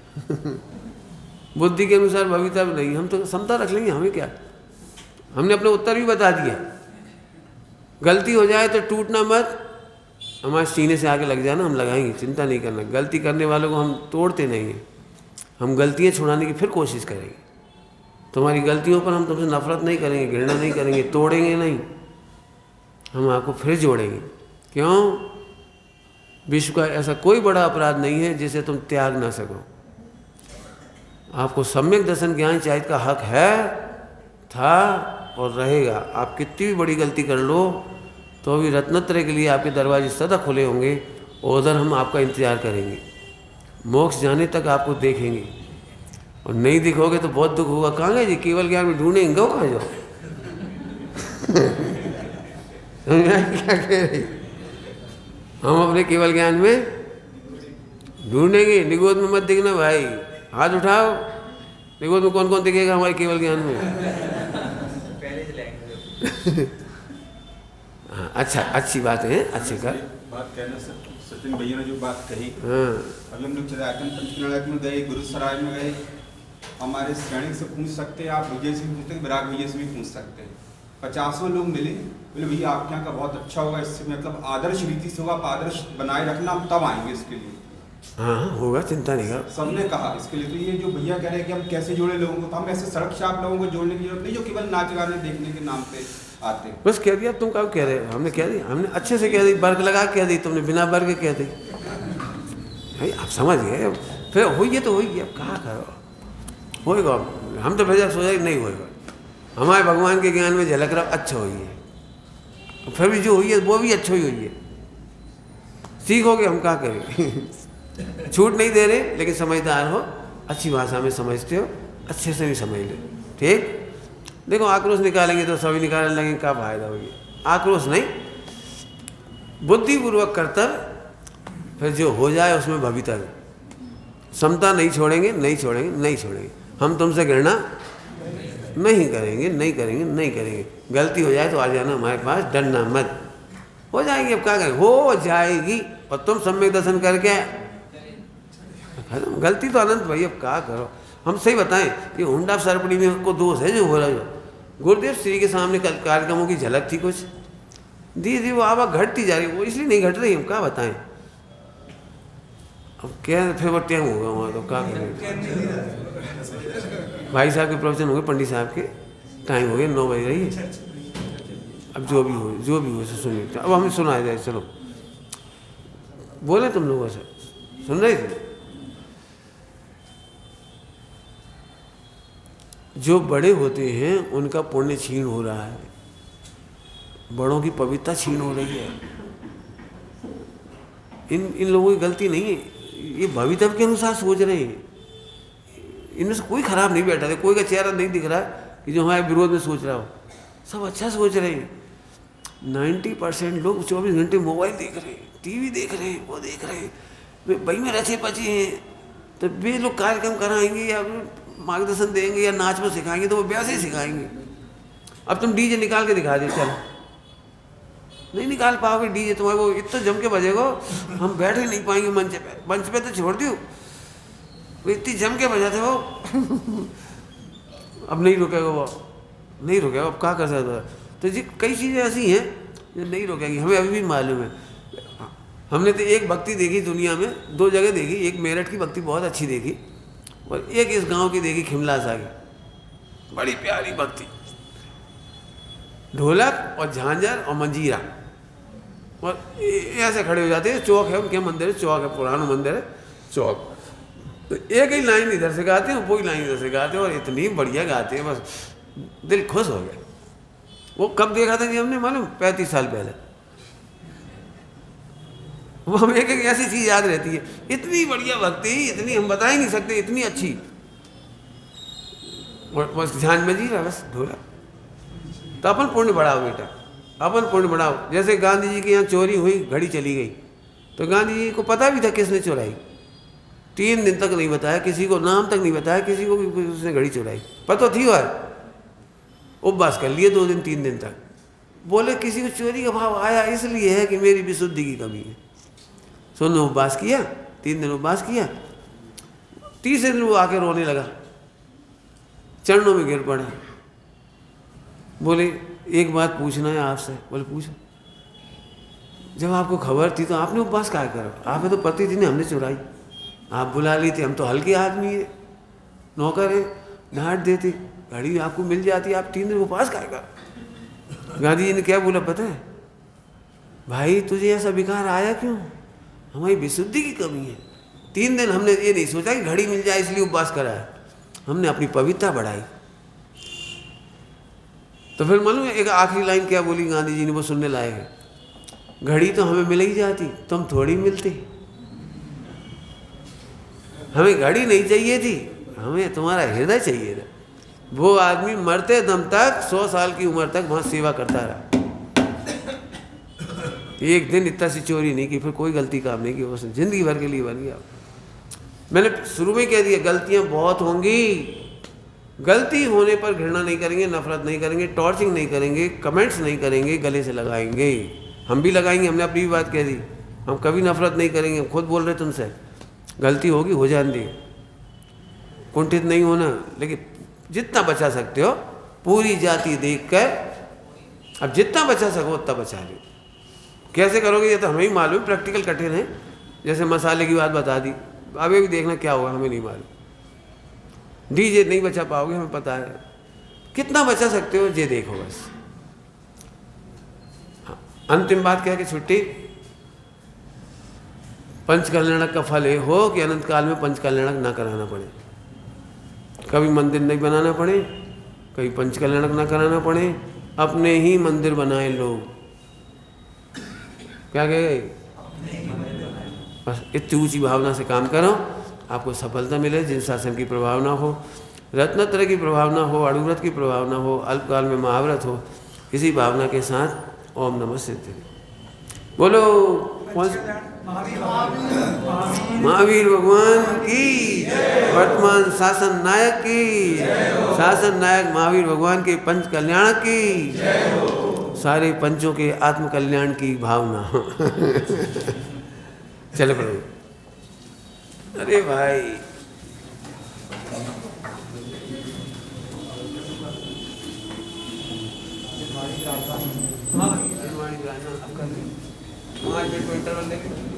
बुद्धि के अनुसार भवितव्य नहीं। हम तो समता रख लेंगे, हमें क्या, हमने अपने उत्तर भी बता दिया। गलती हो जाए तो टूटना मत, हमारे सीने से आगे लग जाना, हम लगाएंगे, चिंता नहीं करना। गलती करने वालों को हम तोड़ते नहीं हैं, हम गलतियाँ छुड़ाने की फिर कोशिश करेंगे। तुम्हारी गलतियों पर हम तुमसे नफरत नहीं करेंगे, घृणा नहीं करेंगे, तोड़ेंगे नहीं, हम आपको फिर जोड़ेंगे। क्यों? विश्व का ऐसा कोई बड़ा अपराध नहीं है जिसे तुम त्याग ना सको। आपको सम्यक दर्शन ज्ञान चाहिए का हक है, था और रहेगा। आप कितनी भी बड़ी गलती कर लो तो भी रत्नत्रय के लिए आपके दरवाजे सदा खुले होंगे और उधर हम आपका इंतज़ार करेंगे। मोक्ष जाने तक आपको देखेंगे, और नहीं दिखोगे तो बहुत दुख होगा। कहाँ गए जी? केवल ज्ञान में ढूंढेंगे, गो कहाँ जाओ क्या कह रही? हम अपने केवल ज्ञान में ढूंढेंगे। निगोद में मत दिखना भाई, हाथ उठाओ। निगोद में कौन कौन दिखेगा हमारे केवल ज्ञान में? हाँ, अच्छा, अच्छी बात है, अच्छी कर बात कहना सचिन भैया ने जो बात कही। हाँ, अभी हम लोग चिरायतन पंचकनायक में गए, गुरुसराय में गए, हमारे सैनिक से पूछ सकते हैं, आप विजय से भी पूछते हैं, विराग भैया से भी पूछ सकते हैं। 50 लोग मिले, बोले भैया आपके यहाँ का बहुत अच्छा होगा, इससे मतलब आदर्श रीति से होगा, आप आदर्श बनाए रखना, हम तब आएंगे इसके लिए। हाँ होगा, चिंता नहीं कर। सबने कहा इसके लिए। तो ये जो भैया कह रहे हैं कि हम कैसे जोड़े लोगों को, तो हम ऐसे सड़क से आप लोगों को जोड़ने की जरूरत नहीं जो केवल नाच गाने देखने के नाम पे आते हैं। बस कह दिया। तुम क्या कह रहे हो? हमने कह दी, हमने अच्छे से कह दी, वर्ग लगा कह दी, तुमने बिना वर्ग कह दी। भाई आप समझ गए, फिर होइए तो होइए, अब कहाँ करो, होएगा। हम तो फिर सोचा नहीं होएगा, हमारे भगवान के ज्ञान में झलक रहा, अच्छा होइए, फिर भी जो हुई है वो भी अच्छा ही हुई है। सीखोगे, हम क्या करेंगे। छूट नहीं दे रहे, लेकिन समझदार हो, अच्छी भाषा में समझते हो, अच्छे से भी समझ ले, ठीक। देखो आक्रोश निकालेंगे तो सभी निकालने लगेंगे, क्या फायदा होगी। आक्रोश नहीं, बुद्धिपूर्वक कर्तव्य, फिर जो हो जाए उसमें भवितव्य। समता नहीं छोड़ेंगे, नहीं छोड़ेंगे, नहीं छोड़ेंगे। हम तुमसे घृणा नहीं करेंगे, नहीं करेंगे, नहीं करेंगे। गलती हो जाए तो आ जाना हमारे पास, डरना मत, हो जाएगी। अब क्या करें, हो जाएगी। और तुम सम्यक दर्शन करके गलती तो अनंत भाई, अब क्या करो। हम सही बताएं कि हुंडा सरपड़ी में को दोष है जो हो रहा है। गुरुदेव श्री के सामने कल कार्यक्रमों की झलक थी, कुछ धीरे धीरे वो आवाज़ घटती जा रही, वो इसलिए नहीं घट रही, हम क्या बताएं। अब क्या फिर वो टाइम होगा वहाँ, तो क्या करेंगे। भाई साहब के प्रवचन हो गए, पंडित साहब के टाइम हो गया, 9 बज रही है। अब जो भी हो, जो भी हो सुनिए। अब हमें सुनाया जाए, चलो बोले तुम लोगों से, सुन रहे थे। जो बड़े होते हैं उनका पुण्य छीन हो रहा है, बड़ों की पवित्रता छीन हो रही है। इन लोगों की गलती नहीं है, ये भवितव्य के अनुसार सोच रहे हैं। इनमें से कोई खराब नहीं बैठा है, कोई का चेहरा नहीं दिख रहा है कि जो हमारे विरोध में सोच रहा हो, सब अच्छा सोच रहे हैं। 90% लोग 24 घंटे मोबाइल देख रहे हैं, टीवी देख रहे हैं, वो देख रहे हैं, वे वही में रचे पचे हैं। तो वे लोग कार्यक्रम कराएंगे या मार्गदर्शन देंगे या नाच में सिखाएंगे तो वो वैसे ही सिखाएंगे। अब तुम डीजे निकाल के दिखा दे, चलो नहीं निकाल पाओगे डीजे, तुम्हारे वो इतना जम के बजेगा, हम बैठ ही नहीं पाएंगे मंच पे। मंच पे तो छोड़ दियो, वो इतनी जम के बजाते हो। अब नहीं रुकेगा वो, नहीं रुकेगा, अब क्या कर सकता है। तो जी कई चीज़ें ऐसी हैं जो नहीं रुकेंगी, हमें अभी भी मालूम है। हमने तो एक भक्ति देखी दुनिया में, 2 जगह देखी, एक मेरठ की भक्ति बहुत अच्छी देखी और एक इस गांव की देखी, खिमलासा की, बड़ी प्यारी भक्ति। ढोलक और झांझर और मंजीरा, और ऐसे खड़े हो जाते हैं। चौक है उनके मंदिर है, चौक है, पुराना मंदिर है, चौक। तो एक ही लाइन इधर से गाते हैं, वो ही लाइन इधर से गाते हैं, और इतनी बढ़िया गाते हैं, बस दिल खुश हो गया। वो कब देखा था जी हमने, मालूम 35 साल पहले। वो हमें एक ऐसी चीज़ याद रहती है, इतनी बढ़िया भक्ति, इतनी हम बता ही नहीं सकते, इतनी अच्छी। और बस ध्यान में जी रहा, बस ढोला। तो अपन पुण्य बढ़ाओ बेटा, अपन पुण्य बढ़ाओ। जैसे गांधी जी के यहाँ चोरी हुई, घड़ी चली गई, तो गांधी जी को पता भी था किसने चुराई। 3 दिन तक नहीं बताया किसी को, नाम तक नहीं बताया किसी को कि उसने घड़ी चुराई, पता थी। और उपवास कर लिए 2 दिन 3 दिन तक। बोले किसी को चोरी का भाव आया इसलिए है कि मेरी विशुद्धि की कमी है। सुनो, उपवास किया, 3 दिन उपवास किया, 30 दिन वो आके रोने लगा, चरणों में गिर पड़ा। बोले एक बात पूछना है आपसे। बोले पूछो। जब आपको खबर थी तो आपने उपवास क्या करा? आपने तो प्रतिदिन हमने चुराई, आप बुला ली थी, हम तो हल्के आदमी है, नौकर है, डांट देते, घड़ी आपको मिल जाती, आप 3 दिन उपवास क्या करा? गांधी जी ने क्या बोला पता है? भाई तुझे ऐसा विकार आया क्यों? हमारी विशुद्धि की कमी है। 3 दिन हमने ये नहीं सोचा कि घड़ी मिल जाए इसलिए उपवास करा है, हमने अपनी पवित्रता बढ़ाई। तो फिर मालूम है एक आखिरी लाइन क्या बोली गांधी जी ने, वो सुनने लायक है। घड़ी तो हमें मिल ही जाती, तुम थोड़ी मिलते। हमें घड़ी नहीं चाहिए थी, हमें तुम्हारा हृदय चाहिए था। वो आदमी मरते दम तक 100 साल की उम्र तक वहाँ सेवा करता रहा। एक दिन इतना सी चोरी नहीं की, फिर कोई गलती काम नहीं की, उसने जिंदगी भर के लिए बन गया। मैंने शुरू में कह दिया गलतियाँ बहुत होंगी, गलती होने पर घृणा नहीं करेंगे, नफरत नहीं करेंगे, टॉर्चिंग नहीं करेंगे, कमेंट्स नहीं करेंगे, गले से लगाएंगे। हम भी लगाएंगे, हमने अपनी भी बात कह दी, हम कभी नफरत नहीं करेंगे। हम खुद बोल रहे तुमसे, गलती होगी हो जाने दी, कुंठित नहीं होना, लेकिन जितना बचा सकते हो पूरी जाति देख कर, अब जितना बचा सको उतना बचा लो। कैसे करोगे ये तो हमें ही मालूम, प्रैक्टिकल कठिन है। जैसे मसाले की बात बता दी, आगे भी देखना क्या होगा हमें नहीं मालूम। डीजे नहीं बचा पाओगे हमें पता है, कितना बचा सकते हो ये देखो बस। हाँ, अंतिम बात कह के छुट्टी। पंचकल्याणक का फल ये हो कि अनंत काल में पंचकल्याणक ना कराना पड़े, कभी मंदिर नहीं बनाना पड़े, कभी पंचकल्याणक ना कराना पड़े, अपने ही मंदिर बनाए लोग। क्या कहे, बस इतनी ऊंची भावना से काम करो, आपको सफलता मिले। जिन शासन की प्रभावना हो, रत्नत्रय की प्रभावना हो, अड़ुव्रत की प्रभावना हो, अल्पकाल में महाव्रत हो, इसी भावना के साथ ओम नमः सिद्धि बोलो। महावीर भगवान की, वर्तमान शासन नायक की, शासन नायक महावीर भगवान के पंच कल्याण की, सारे पंचों के आत्म कल्याण की भावना। चले प्रभु। अरे भाई हाँ, इंटरवल लेंगे।